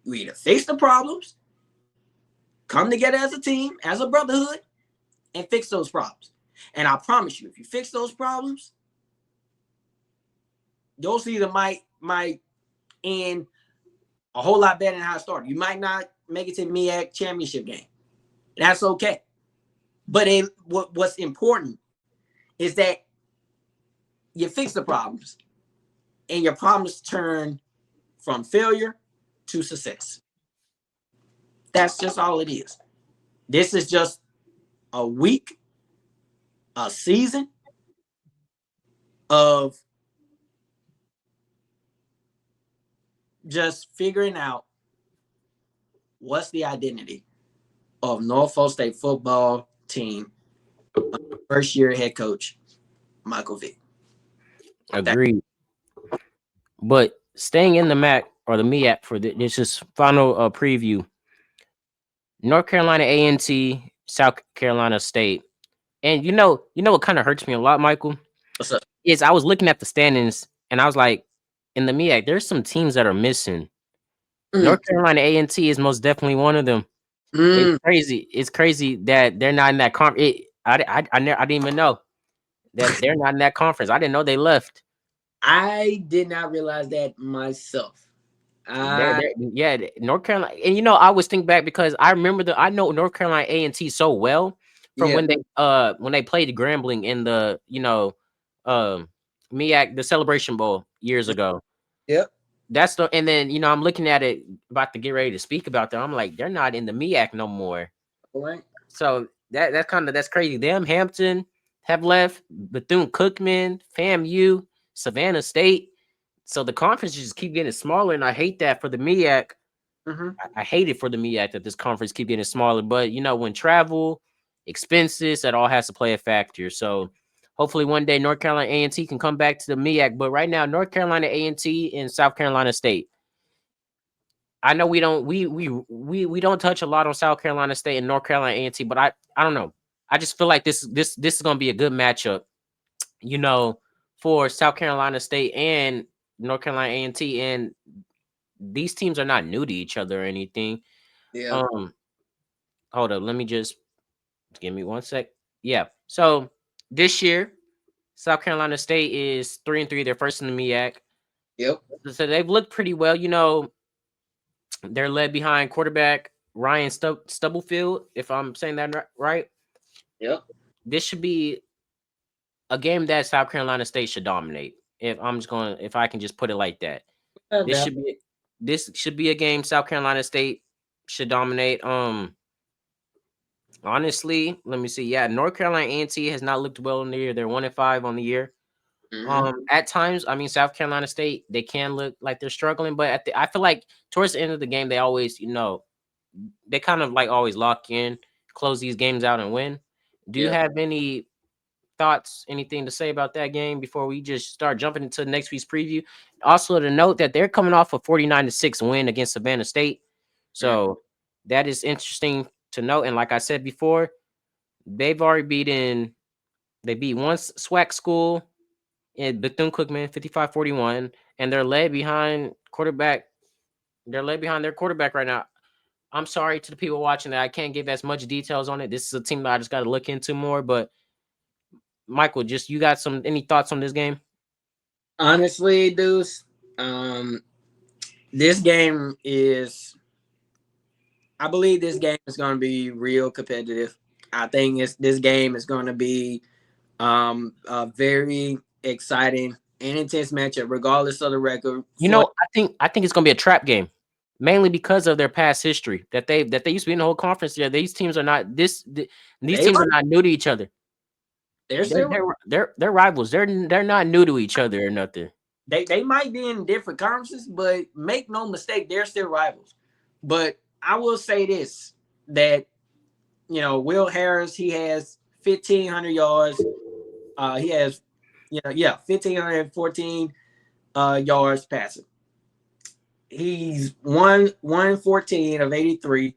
You either fix the problems, come together as a team, as a brotherhood, and fix those problems. And I promise you, if you fix those problems, your season might end a whole lot better than how it started. You might not make it to the MEAC championship game. That's okay. But what's important is that you fix the problems and your problems turn from failure to success. That's just all it is. This is just a week, a season of just figuring out what's the identity of Norfolk State football team, first year head coach, Michael Vick. Agreed. But staying in the MAC or the MEAC for this is final preview. North Carolina A&T, South Carolina State. And you know what kind of hurts me a lot, Michael? What's up? Is I was looking at the standings and I was like, in the MEAC, there's some teams that are missing. North Carolina A&T is most definitely one of them. It's crazy. It's crazy that they're not in that conference. I didn't even know that they're not in that conference. I didn't know they left. I did not realize that myself. Yeah, North Carolina, and I always think back because I know North Carolina A&T so well from when they played Grambling in the MEAC, the Celebration Bowl years ago. Yep. That's and then I'm looking at it, about to get ready to speak about them. I'm like, they're not in the MEAC no more. All right. So that's crazy. Them, Hampton have left, Bethune-Cookman, FAMU, Savannah State. So the conferences just keep getting smaller, and I hate that for the MEAC. I hate it for the MEAC that this conference keep getting smaller, but you know, when travel, expenses, that all has to play a factor. So hopefully one day North Carolina A&T can come back to the MEAC. But right now, North Carolina A&T and South Carolina State. I know we don't touch a lot on South Carolina State and North Carolina A&T, but I don't know. I just feel like this is gonna be a good matchup, you know, for South Carolina State and North Carolina A&T, and these teams are not new to each other or anything. Yeah. Hold up, let me just give me 1 sec. Yeah. So this year, South Carolina State is 3-3. They're first in the MEAC. Yep. So they've looked pretty well. You know, they're led behind quarterback Ryan Stubblefield, if I'm saying that right. Yep. This should be a game that South Carolina State should dominate. If I can just put it like that. This should be a game South Carolina State should dominate. Honestly, let me see. Yeah, North Carolina A&T has not looked well in the year. They're 1-5 on the year. At times, I mean, South Carolina State, they can look like they're struggling, but I feel like towards the end of the game, they always, you know, they kind of like always lock in, close these games out, and win. Do you have any thoughts, anything to say about that game before we just start jumping into next week's preview? Also, to note that they're coming off a 49-6 win against Savannah State, so that is interesting to note. And like I said before, they've already they beat one SWAC school in Bethune-Cookman 55-41, and they're led behind their quarterback right now. I'm sorry to the people watching that I can't give as much details on it. This is a team that I just got to look into more. But Michael, just you got any thoughts on this game? Honestly, Deuce, this game is, I believe this game is going to be real competitive. I think this game is going to be a very exciting and intense matchup, regardless of the record. You know, I think it's going to be a trap game, mainly because of their past history that they used to be in the whole conference. Yeah, these teams are not these teams are not new to each other. They're rivals. They're not new to each other or nothing. They might be in different conferences, but make no mistake, they're still rivals. But I will say this, that, you know, Will Harris, he has 1,500 yards. He has, 1,514 yards passing. He's 114 of 83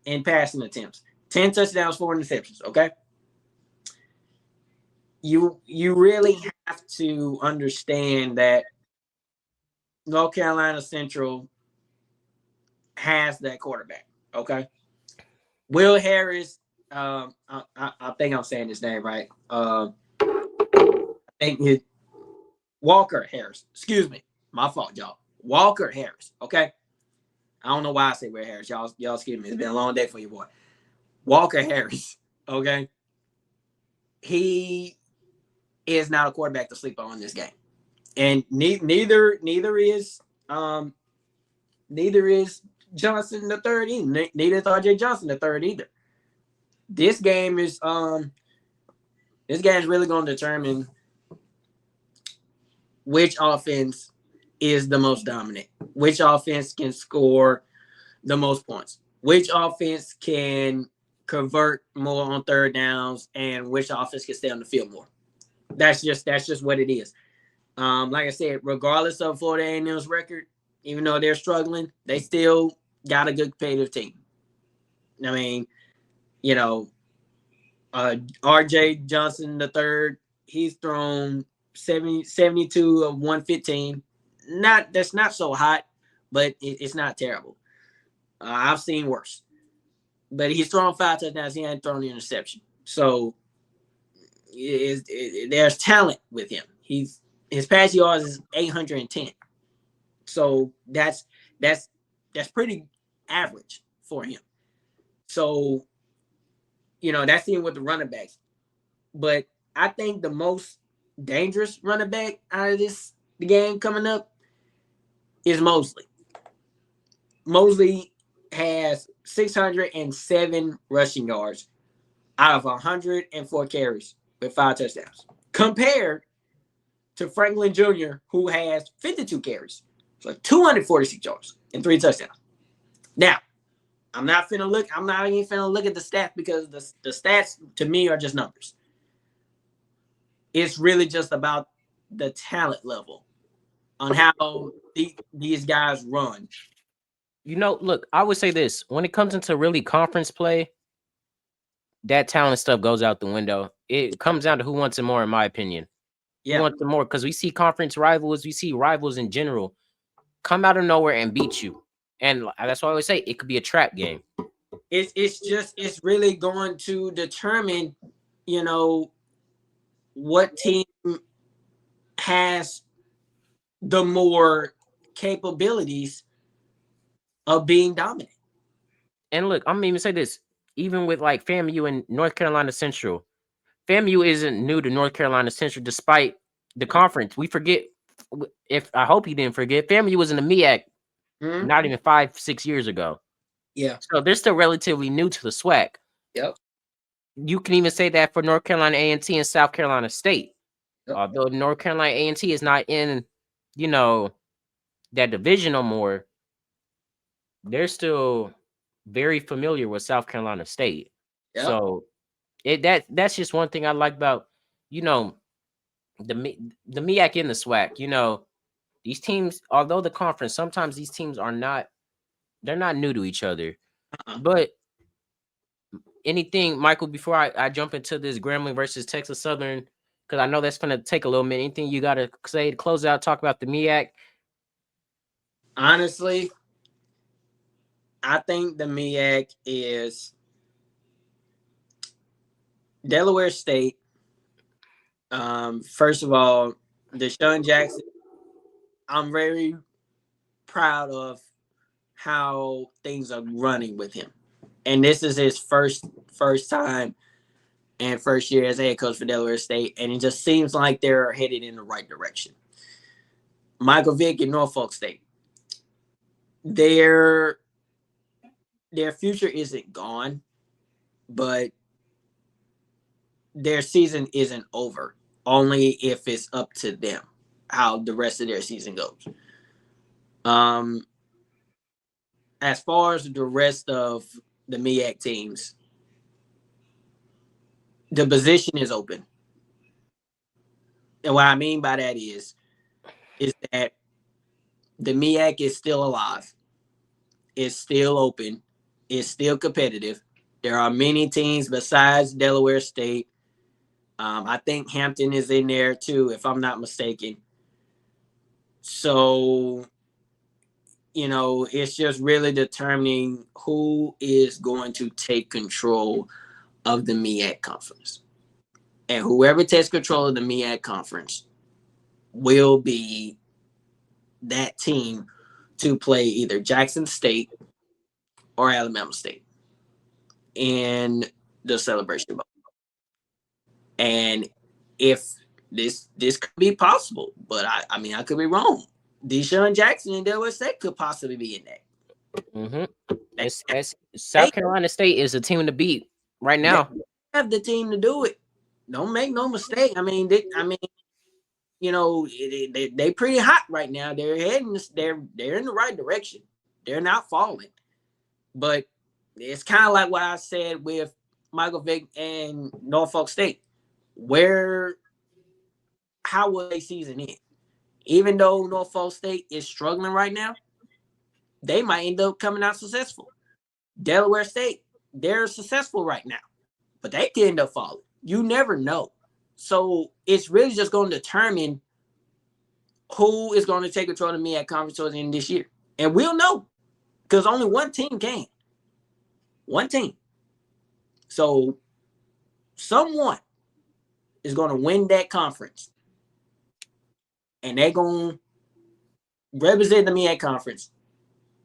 in passing attempts. 10 touchdowns, 4 interceptions, okay? You really have to understand that North Carolina Central has that quarterback, okay? Will Harris, I think I'm saying his name right. I think Walker Harris. Excuse me. My fault, y'all. Walker Harris, okay? I don't know why I say Will Harris. Y'all excuse me. It's been a long day for you, boy. Walker Harris, okay? He is not a quarterback to sleep on in this game. And neither is Johnson the third either. Neither is RJ Johnson the third either. This game is really going to determine which offense is the most dominant, which offense can score the most points, which offense can convert more on third downs, and which offense can stay on the field more. That's just what it is. Like I said, regardless of Florida A&M's record, even though they're struggling, they still got a good competitive team. I mean, you know, RJ Johnson the third, he's thrown 72 of 115. That's not so hot, but it's not terrible. I've seen worse. But he's thrown 5 touchdowns. He ain't thrown an interception. So there's talent with him. His pass yards is 810. So that's pretty average for him. So, you know, that's even with the running backs. But I think the most dangerous running back out of the game coming up is Mosley. Mosley has 607 rushing yards out of 104 carries with 5 touchdowns, compared to Franklin Jr., who has 52 carries, so 246 yards and 3 touchdowns. Now, I'm not even finna look at the stats because the stats to me are just numbers. It's really just about the talent level on how these guys run. You know, look, I would say this: when it comes into really conference play, that talent stuff goes out the window. It comes down to who wants it more, in my opinion. Yeah. Who wants it more? Because we see conference rivals, we see rivals in general come out of nowhere and beat you, and that's why I always say it could be a trap game. It's really going to determine, you know, what team has the more capabilities of being dominant. And look, I'm even say this: even with like FAMU and North Carolina Central, FAMU isn't new to North Carolina Central, despite the conference. We forget. If I hope you didn't forget, FAMU was in the MEAC not even 5-6 years ago. Yeah. So they're still relatively new to the SWAC. Yep. You can even say that for North Carolina A&T and South Carolina State. Yep. Although North Carolina A&T is not in, you know, that division no more, they're still very familiar with South Carolina State. Yep. So that's just one thing I like about, you know, the MEAC and the SWAC. You know, these teams, although the conference, sometimes these teams they're not new to each other. But anything, Michael, before I jump into this Grambling versus Texas Southern, because I know that's going to take a little minute. Anything you got to say to close out, talk about the MEAC? Honestly, I think the MEAC is Delaware State. First of all, Deshaun Jackson, I'm very proud of how things are running with him. And this is his first time and first year as head coach for Delaware State. And it just seems like they're headed in the right direction. Michael Vick and Norfolk State. Their future isn't gone, but their season isn't over. Only if it's up to them how the rest of their season goes. As far as the rest of the MEAC teams, the position is open. And what I mean by that is that the MEAC is still alive. It's still open. It's still competitive. There are many teams besides Delaware State. I think Hampton is in there too, if I'm not mistaken. So, you know, it's just really determining who is going to take control of the MEAC conference. And whoever takes control of the MEAC conference will be that team to play either Jackson State or Alabama State in the Celebration Bowl. And if this could be possible, but I mean, I could be wrong. Deshaun Jackson and Delaware State could possibly be in that. Mm-hmm. South Carolina State is a team to beat right now. They have the team to do it. Don't make no mistake. I mean, you know, they pretty hot right now. They're heading. They're in the right direction. They're not falling. But it's kind of like what I said with Michael Vick and Norfolk State. How will they season in? Even though Norfolk State is struggling right now, they might end up coming out successful. Delaware State, they're successful right now, but they could end up falling. You never know. So it's really just going to determine who is going to take control of the MEAC conference towards the end of this year. And we'll know because only one team can. One team. So someone is going to win that conference. And they're going to represent the MEAC conference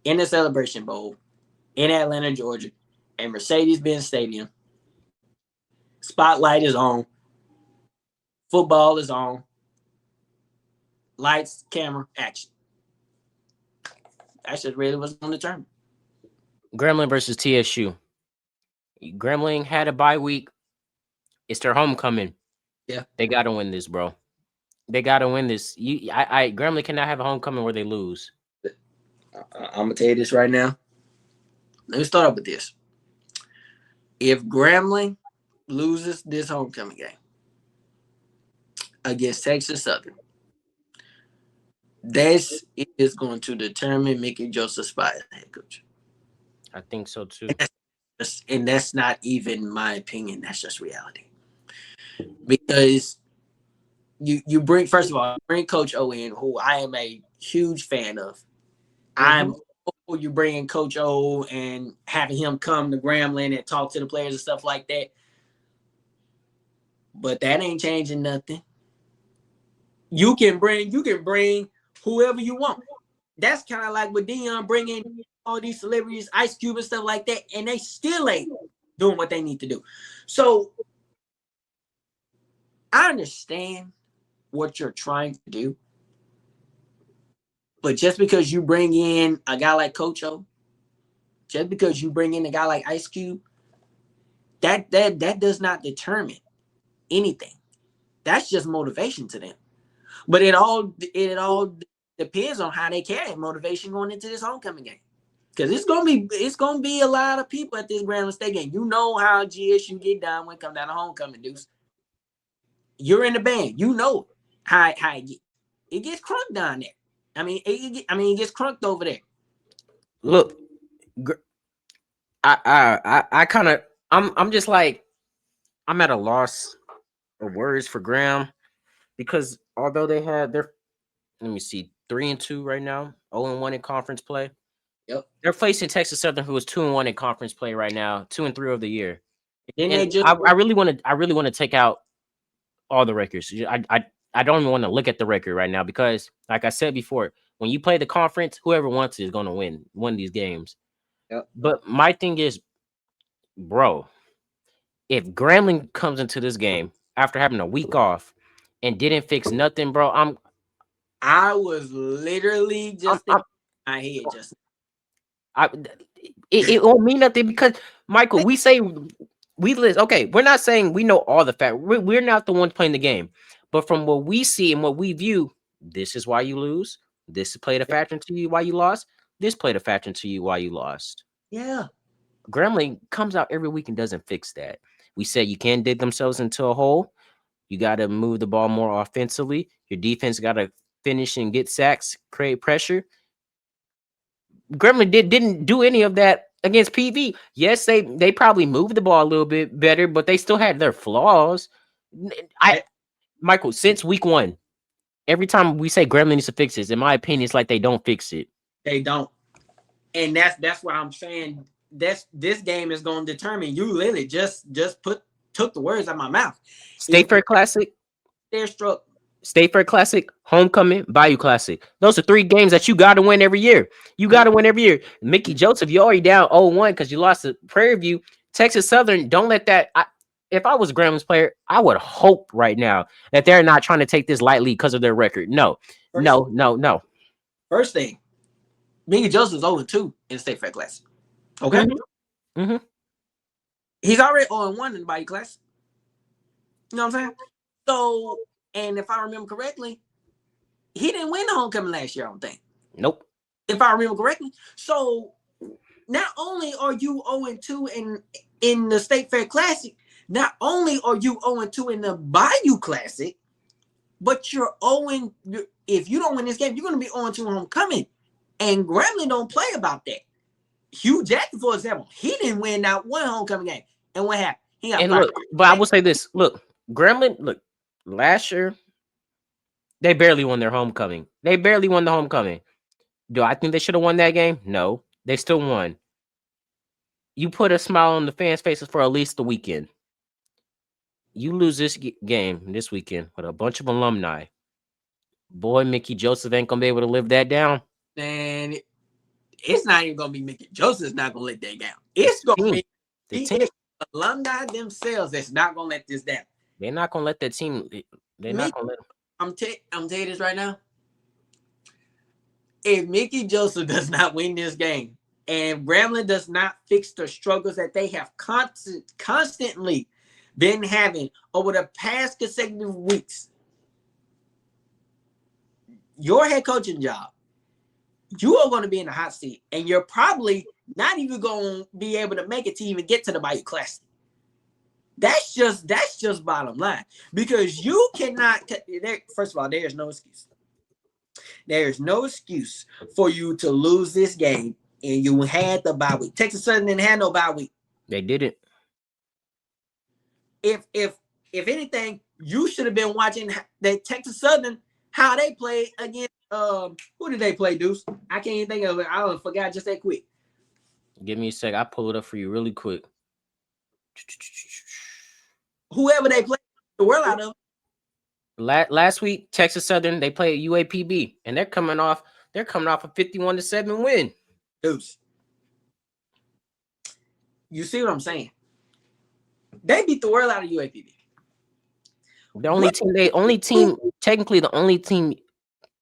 in the Celebration Bowl in Atlanta, Georgia, at Mercedes-Benz Stadium. Spotlight is on. Football is on. Lights, camera, action. That's just really what's going to determine. Grambling versus TSU. Grambling had a bye week. It's their homecoming. Yeah. They got to win this, bro. They got to win this. Grambling cannot have a homecoming where they lose. I'm going to tell you this right now. Let me start off with this. If Grambling loses this homecoming game against Texas Southern, this is going to determine Mickey Joseph's spot as head coach. I think so too. And that's not even my opinion. That's just reality. Because you bring, first of all, bring Coach O in, who I am a huge fan of. I'm hopeful you bring in Coach O and having him come to Grambling and talk to the players and stuff like that. But that ain't changing nothing. You can bring whoever you want. That's kind of like with Deion bringing all these celebrities, Ice Cube and stuff like that, and they still ain't doing what they need to do. So I understand what you're trying to do, but just because you bring in a guy like Coach O, just because you bring in a guy like Ice Cube, that does not determine anything. That's just motivation to them. But it all depends on how they carry that motivation going into this homecoming game. Because it's gonna be a lot of people at this Grambling State game. You know how GSU get down when it comes down to homecoming, Deuce. You're in the band. You know how it gets crunked down there. I mean, it gets crunked over there. Look, I kind of I'm just like I'm at a loss of words for Graham because although they had their 3-2 right now, 0-1 in conference play. Yep. They're facing Texas Southern, who is 2-1 in conference play right now, 2-3 of the year. And I really want to take out all the records. I don't even want to look at the record right now because, like I said before, when you play the conference, whoever wants it is going to win these games. Yep. But my thing is, bro, if Grambling comes into this game after having a week off and didn't fix nothing, bro, I was literally just in my head just. It won't mean nothing because Michael, we say we list. Okay, we're not saying we know all the facts. We're not the ones playing the game, but from what we see and what we view, this is why you lose. This played a factor into you why you lost. This played a factor into you why you lost. Yeah. Grambling comes out every week and doesn't fix that. We said you can't dig themselves into a hole. You got to move the ball more offensively. Your defense got to finish and get sacks, create pressure. Grambling didn't do any of that against PV. Yes, they probably moved the ball a little bit better, but they still had their flaws. Michael, since week 1, every time we say Grambling needs to fix this, in my opinion, it's like they don't fix it. They don't. And that's why I'm saying this game is going to determine. You literally just took the words out of my mouth. State Fair Classic. They're struck. State Fair Classic, Homecoming, Bayou Classic. Those are 3 games that you got to win every year. You got to win every year. Mickey Joseph, you already down 0-1 because you lost to Prairie View. Texas Southern, don't let that. If I was a Grambling's player, I would hope right now that they're not trying to take this lightly because of their record. No. First thing, Mickey Joseph's 0-2 in State Fair Classic. Okay? Mm-hmm. He's already 0-1 in the Bayou Classic. You know what I'm saying? So, and if I remember correctly, he didn't win the homecoming last year, I don't think. Nope. If I remember correctly. So, not only are you 0-2 in the State Fair Classic, not only are you 0-2 in the Bayou Classic, but you're 0. If you don't win this game, you're going to be 0-2 in homecoming. And Grambling don't play about that. Hugh Jackson, for example, he didn't win that one homecoming game. And what happened? He got look, but I will say this. Look, Grambling, last year, they barely won their homecoming. They barely won the homecoming. Do I think they should have won that game? No. They still won. You put a smile on the fans' faces for at least the weekend. You lose this game this weekend with a bunch of alumni. Boy, Mickey Joseph ain't going to be able to live that down. And it's not even going to be Mickey Joseph's not going to let that down. It's going to be the alumni themselves that's not going to let this down. They're not going to let that team. They're not going to let them. I'm telling you this right now. If Mickey Joseph does not win this game and Grambling does not fix the struggles that they have constantly been having over the past consecutive weeks, your head coaching job, you are going to be in the hot seat, and you're probably not even going to be able to make it to even get to the Bayou Classic. That's just bottom line, because you cannot. First of all, there is no excuse. There is no excuse for you to lose this game, and you had the bye week. Texas Southern didn't have no bye week. They didn't. If anything, you should have been watching that Texas Southern, how they played against who did they play, Deuce? I can't even think of it. I forgot just that quick. Give me a sec. I'll pull it up for you really quick. Whoever they played the world out of. Last week, Texas Southern, they played UAPB, and they're coming off a 51-7 win. Deuce. You see what I'm saying? They beat the world out of UAPB. The only team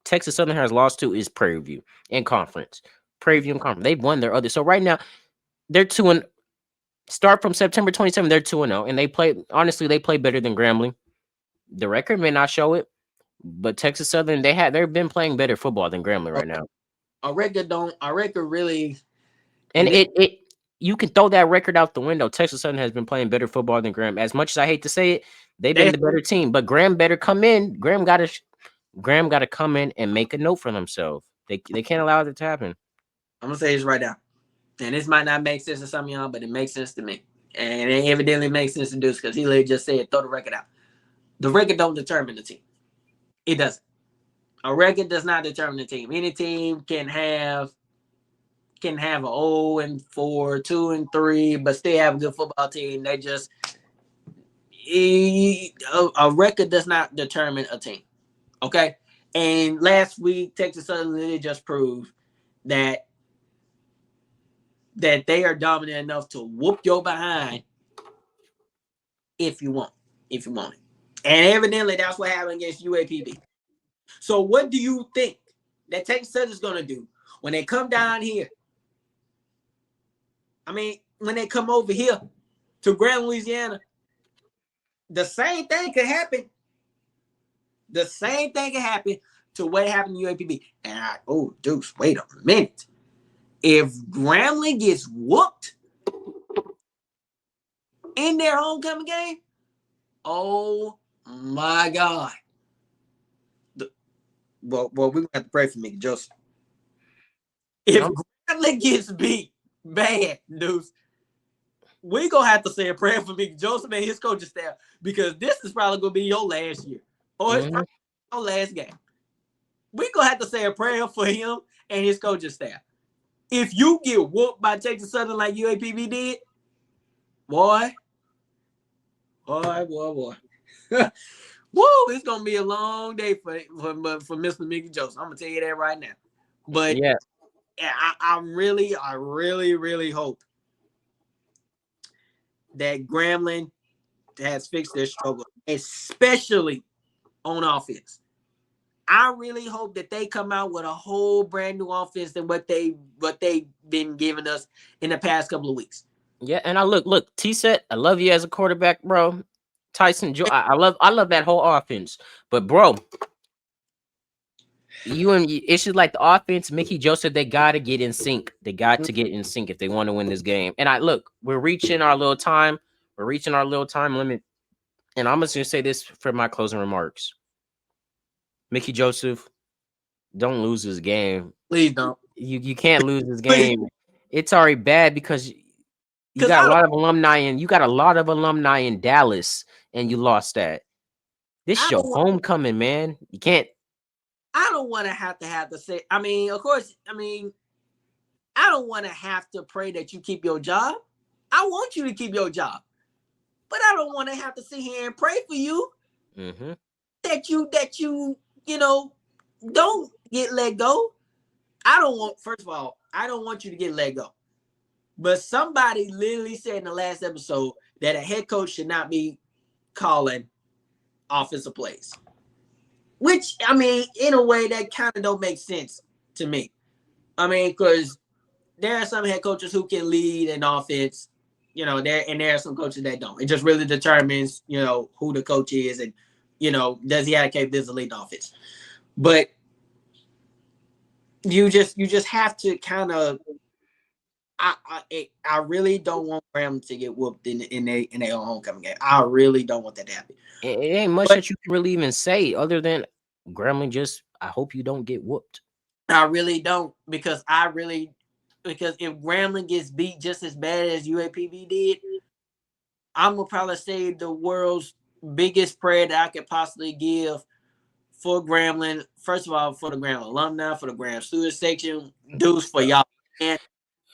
Texas Southern has lost to is Prairie View in conference. Prairie View in conference. They've won their other. So right now, they're 2-0. Start from September 27th, they're 2-0, and they play better than Grambling. The record may not show it, but Texas Southern, they've been playing better football than Grambling right now. Our record really, and you can throw that record out the window. Texas Southern has been playing better football than Graham. As much as I hate to say it, they've been the better team. But Graham better come in. Graham got to come in and make a note for themselves. They can't allow it to happen. I'm gonna say this right now, and this might not make sense to some of y'all, but it makes sense to me, and it evidently makes sense to Deuce because he literally just said throw the record out. The record don't determine the team. It doesn't. A record does not determine the team. Any team can have a 0-4, 2-3, but still have a good football team. They just a record does not determine a team. Okay. And last week, Texas Southern just proved that they are dominant enough to whoop your behind if you want it. And evidently, that's what happened against UAPB. So what do you think that Texas Southern is going to do when they come down here? I mean, when they come over here to Grand Louisiana, the same thing could happen. The same thing can happen to what happened to UAPB. And Deuce, wait a minute. If Grambling gets whooped in their homecoming game, oh my God. Well, we're going to have to pray for Mickey Joseph. If Grambling gets beat bad, Deuce, we're going to have to say a prayer for Mickey Joseph and his coaching staff, because this is probably going to be your last year. Or it's probably your last game. We're going to have to say a prayer for him and his coaching staff. If you get whooped by Texas Southern like UAPB did, boy. Woo, it's gonna be a long day for Mr. Mickey Joseph. I'm gonna tell you that right now. But yeah, I really hope that Grambling has fixed their struggle, especially on offense. I really hope that they come out with a whole brand new offense than what they've been giving us in the past couple of weeks. Yeah, and look, T-Set, I love you as a quarterback, bro. Tyson, I love that whole offense. But bro, it's just like the offense, Mickey Joseph, they gotta get in sync. They got to get in sync if they want to win this game. And we're reaching our little time. We're reaching our little time limit. And I'm just gonna say this for my closing remarks. Mickey Joseph, don't lose this game. Please don't. You can't lose this game. It's already bad because you got a lot of alumni in Dallas, and you lost that. This is your homecoming, man. You can't. I don't want to have to say. I mean, of course. I mean, I don't want to have to pray that you keep your job. I want you to keep your job, but I don't want to have to sit here and pray for you that you don't get let go. First of all, I don't want you to get let go. But somebody literally said in the last episode that a head coach should not be calling offensive plays. Which, I mean, in a way that kind of don't make sense to me. I mean, because there are some head coaches who can lead an offense, there are some coaches that don't. It just really determines, who the coach is and, does he have capabilities to lead the offense. But you just have to kind of, I really don't want Grambling to get whooped in their own homecoming game. I really don't want that to happen. It ain't much But that you can really even say other than Grambling. Just I hope you don't get whooped. I really don't because if Grambling gets beat just as bad as UAPB did, I'm gonna probably say the world's biggest prayer that I could possibly give for Grambling. First of all, for the Grambling alumni, for the Graham student section, Deuce for y'all. And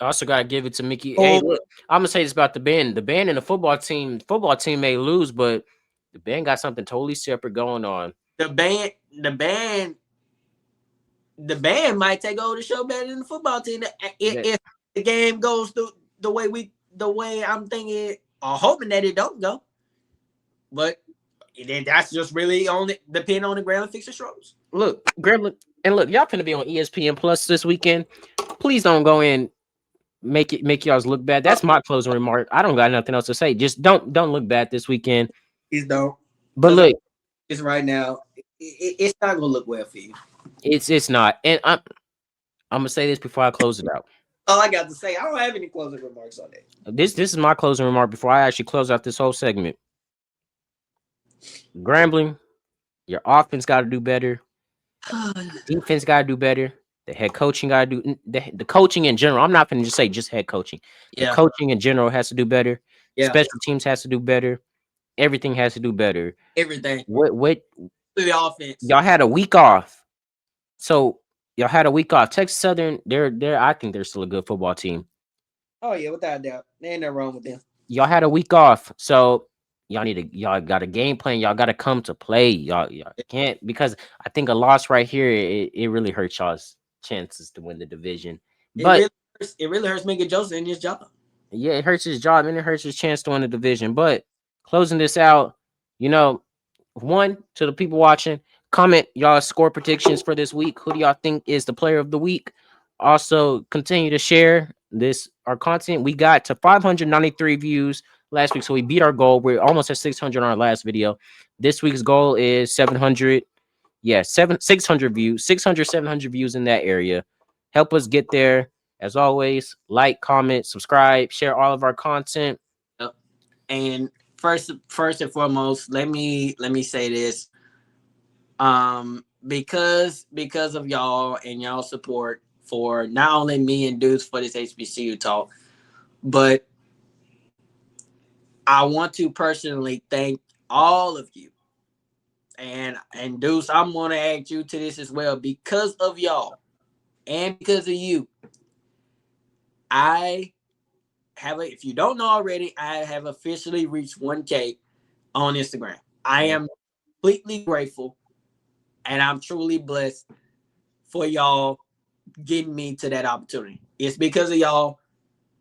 I also gotta give it to Mickey. Hey, look, I'm gonna say this about the band. The band and the football team. Football team may lose, but the band got something totally separate going on. the band might take over the show better than the football team if the game goes through the way I'm thinking or hoping that it don't go. But that's just really depend on the Grambling fixture strokes. Look, Grambling, and look, y'all finna be on ESPN Plus this weekend. Please don't go in make y'all's look bad. That's my closing remark. I don't got nothing else to say. Just don't look bad this weekend. Please don't. But look, it's right now. It's not gonna look well for you. It's not. And I'm gonna say this before I close it out. All I got to say, I don't have any closing remarks on that. This is my closing remark before I actually close out this whole segment. Grambling, your offense got to do better. Defense got to do better. The head coaching got to do the coaching in general. I'm not going to just say just head coaching. The coaching in general has to do better. Special teams has to do better. Everything has to do better. Everything. What the offense? Y'all had a week off. So y'all had a week off. Texas Southern, I think they're still a good football team. Oh yeah, without a doubt. There ain't nothing wrong with them. Y'all had a week off. So y'all got a game plan. Y'all got to come to play. Y'all can't, because I think a loss right here, it really hurts y'all's chances to win the division. But it really hurts Mickey Joseph in his job. Yeah, it hurts his job and it hurts his chance to win the division. But closing this out, one, to the people watching, comment y'all score predictions for this week. Who do y'all think is the player of the week? Also, continue to share our content. We got to 593 views last week, so we beat our goal. We're almost at 600 on our last video. This week's goal is 700. Yeah, 600 views, 600, 700 views in that area. Help us get there. As always, like, comment, subscribe, share all of our content. And first and foremost, let me say this. Because of y'all and y'all support for not only me and Deuce for this HBCU talk, but I want to personally thank all of you. And Deuce, I'm gonna add you to this as well. Because of y'all and because of you, if you don't know already, I have officially reached 1K on Instagram. I am completely grateful and I'm truly blessed for y'all getting me to that opportunity. It's because of y'all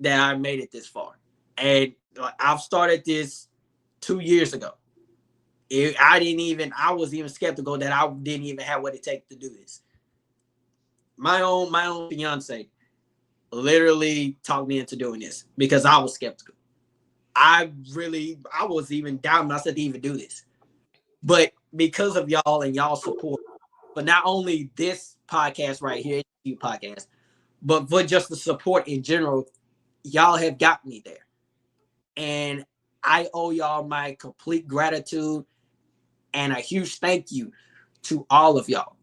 that I made it this far. And I've started this 2 years ago. I was even skeptical that I didn't even have what it takes to do this. My own fiance literally talked me into doing this because I was skeptical. I was even doubting myself to even do this. But because of y'all and y'all support, but not only this podcast right here, podcast, but for just the support in general, y'all have got me there. And I owe y'all my complete gratitude and a huge thank you to all of y'all.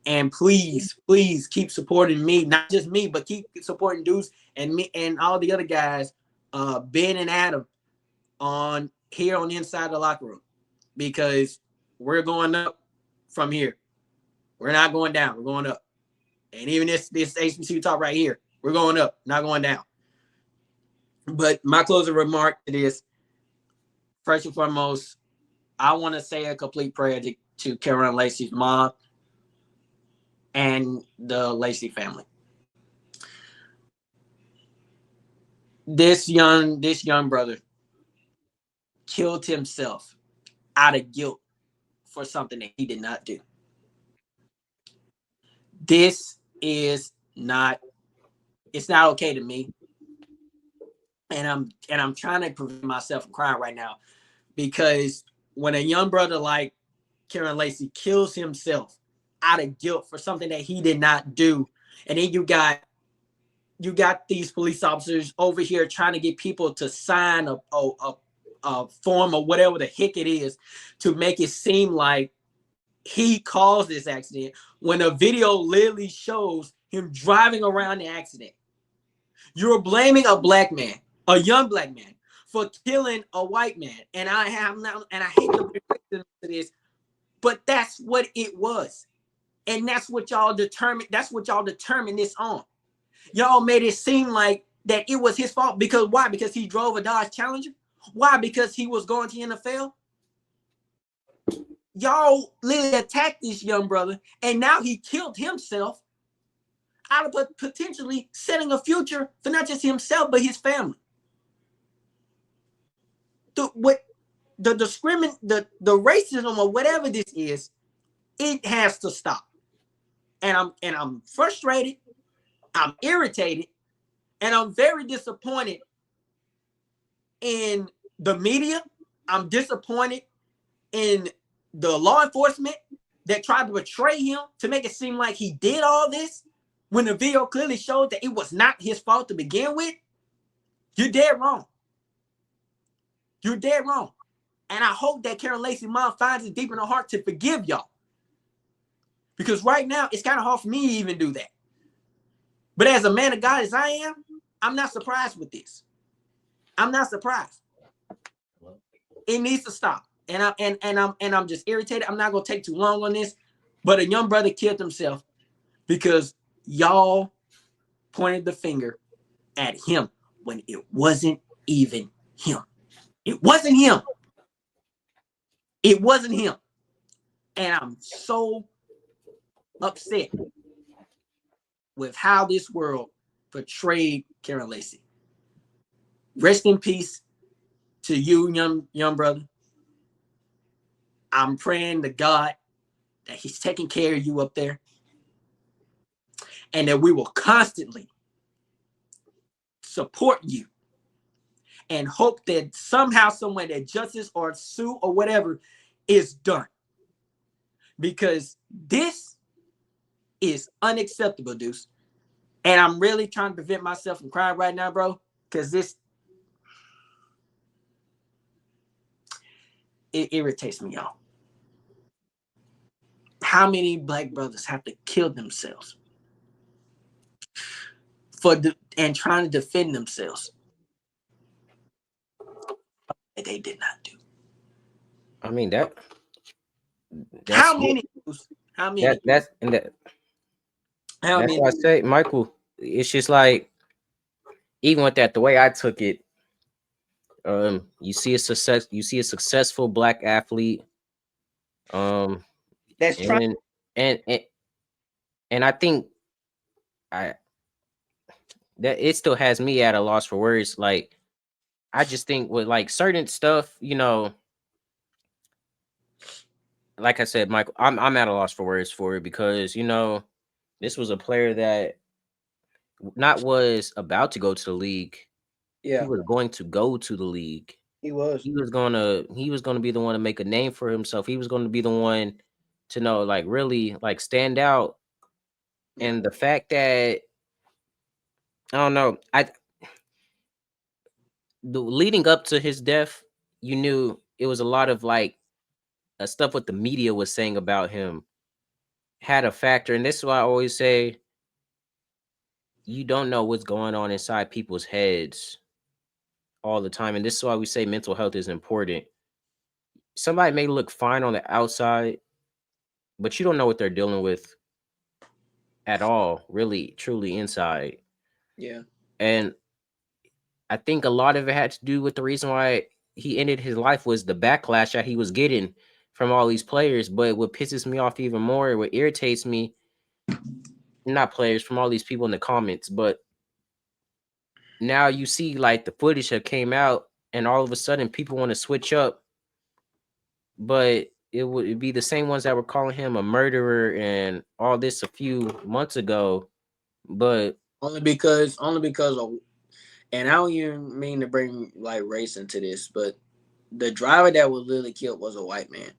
And please keep supporting me, not just me, but keep supporting Deuce and me and all the other guys, Ben and Adam, on here on the inside of the locker room, because we're going up from here. We're not going down. We're going up. And even this HBCU talk right here, we're going up, not going down. But my closing remark to this, first and foremost, I want to say a complete prayer to Karen Lacey's mom and the Lacey family. This young brother killed himself out of guilt for something that he did not do. This is not, it's not okay to me. And I'm trying to prevent myself from crying right now, because when a young brother like Karen Lacey kills himself out of guilt for something that he did not do, and then you got you got these police officers over here trying to get people to sign a form or whatever the heck it is to make it seem like he caused this accident when a video literally shows him driving around the accident. You're blaming a black man, a young black man, for killing a white man. And I hate to bring this, but that's what it was. And that's what y'all determined. That's what y'all determined this on. Y'all made it seem like that it was his fault. Because why? Because he drove a Dodge Challenger? Why? Because he was going to the NFL? Y'all literally attacked this young brother, and now he killed himself out of potentially setting a future for not just himself, but his family. The racism or whatever this is, it has to stop. And I'm frustrated, I'm irritated, and I'm very disappointed in the media. I'm disappointed in the law enforcement that tried to betray him to make it seem like he did all this when the video clearly showed that it was not his fault to begin with. You're dead wrong. You're dead wrong. And I hope that Karen Lacey's mom finds it deep in her heart to forgive y'all. Because right now, it's kind of hard for me to even do that. But as a man of God as I am, I'm not surprised with this. I'm not surprised. It needs to stop. And I'm just irritated. I'm not gonna take too long on this, but a young brother killed himself because y'all pointed the finger at him when it wasn't even him. It wasn't him. It wasn't him. And I'm so upset with how this world portrayed Karen Lacey. Rest in peace to you, young brother. I'm praying to God that he's taking care of you up there and that we will constantly support you and hope that somehow, somewhere that justice or sue or whatever is done. Because this is unacceptable, Deuce. And I'm really trying to prevent myself from crying right now, bro, because it irritates me, y'all. How many black brothers have to kill themselves and trying to defend themselves that they did not do? I mean that's how many? How many? That's why I say, Michael. It's just like, even with that, the way I took it, you see a successful black athlete, that's trying, and I think that it still has me at a loss for words. Like, I just think with like certain stuff, like I said, Michael, I'm at a loss for words for it, because this was a player that not was about to go to the league. Yeah, he was going to go to the league. He was gonna be the one to make a name for himself. He was going to be the one to like really like stand out. And the fact that, I don't know, the leading up to his death, you knew it was a lot of like stuff what the media was saying about him had a factor. And this is why I always say, you don't know what's going on inside people's heads all the time. And this is why we say mental health is important. Somebody may look fine on the outside, but you don't know what they're dealing with at all, really, truly inside. Yeah. And I think a lot of it had to do with the reason why he ended his life was the backlash that he was getting from all these players. But what pisses me off even more, what irritates me, not players, from all these people in the comments, but now you see like the footage that came out, and all of a sudden people want to switch up, but it would be the same ones that were calling him a murderer and all this a few months ago. But only because of, and I don't even mean to bring like race into this, but the driver that was literally killed was a white man.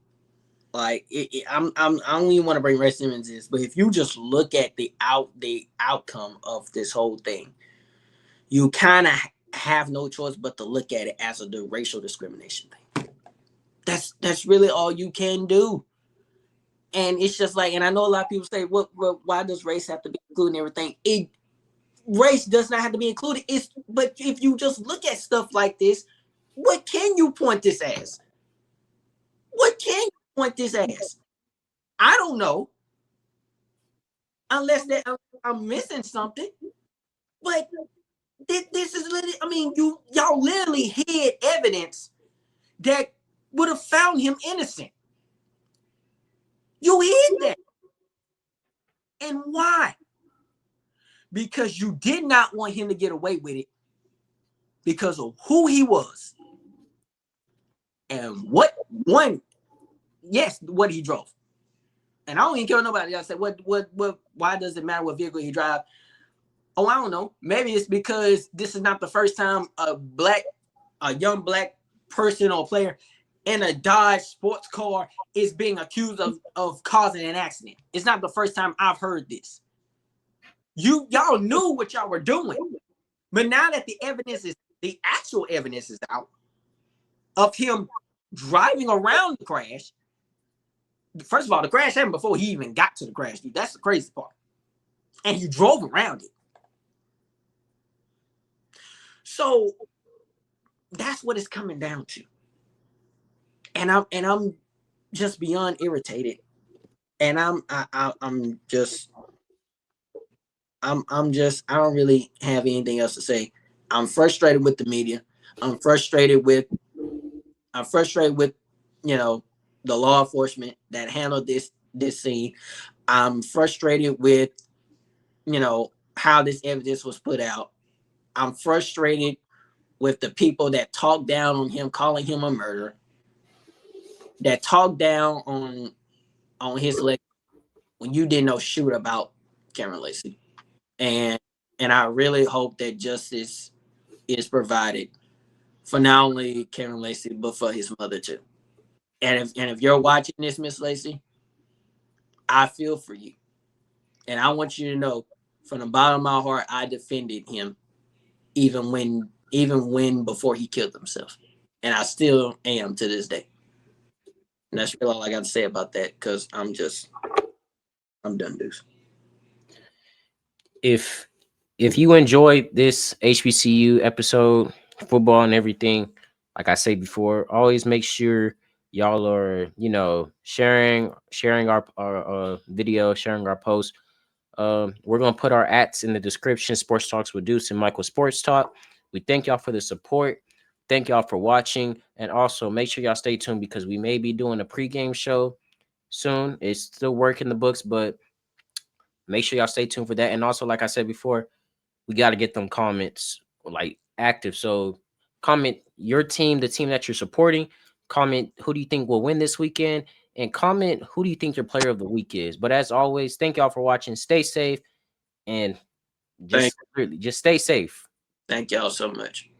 Like I don't even want to bring race into this, but if you just look at the outcome of this whole thing, you kind of have no choice but to look at it as a racial discrimination thing. That's really all you can do. And it's just like, and I know a lot of people say, why does race have to be included in everything? Race does not have to be included. But if you just look at stuff like this, what can you point this as? What can you point this as? I don't know. Unless that I'm missing something. But this is literally, I mean, y'all literally hid evidence that would have found him innocent. You hid that. And why? Because you did not want him to get away with it because of who he was and what he drove. And I don't even care nobody else say why does it matter what vehicle he drive? Oh, I don't know. Maybe it's because this is not the first time a young black person or player in a Dodge sports car is being accused of causing an accident. It's not the first time I've heard this. Y'all knew what y'all were doing, but now that the actual evidence is out of him driving around the crash. First of all, the crash happened before he even got to the crash. Dude, that's the crazy part. And he drove around it. So that's what it's coming down to. And I'm just beyond irritated. And I don't really have anything else to say. I'm frustrated with the media. I'm frustrated with the law enforcement that handled this scene. I'm frustrated with how this evidence was put out. I'm frustrated with the people that talked down on him, calling him a murderer, that talked down on his leg when you didn't know shoot about Cameron Lacey. And I really hope that justice is provided for not only Cameron Lacey, but for his mother too. And if you're watching this, Miss Lacey, I feel for you. And I want you to know from the bottom of my heart, I defended him even when before he killed himself. And I still am to this day. And that's really all I got to say about that, because I'm done, Deuce. If you enjoyed this HBCU episode, football and everything, like I said before, always make sure y'all are, sharing our video, sharing our post. We're going to put our ats in the description. Sports Talks with Deuce and Michael Sports Talk. We thank y'all for the support. Thank y'all for watching. And also make sure y'all stay tuned because we may be doing a pregame show soon. It's still work in the books, but make sure y'all stay tuned for that. And also, like I said before, we got to get them comments active. So comment your team, the team that you're supporting. Comment who do you think will win this weekend, and comment who do you think your player of the week is. But as always, thank y'all for watching. Stay safe and just stay safe. Thank y'all so much.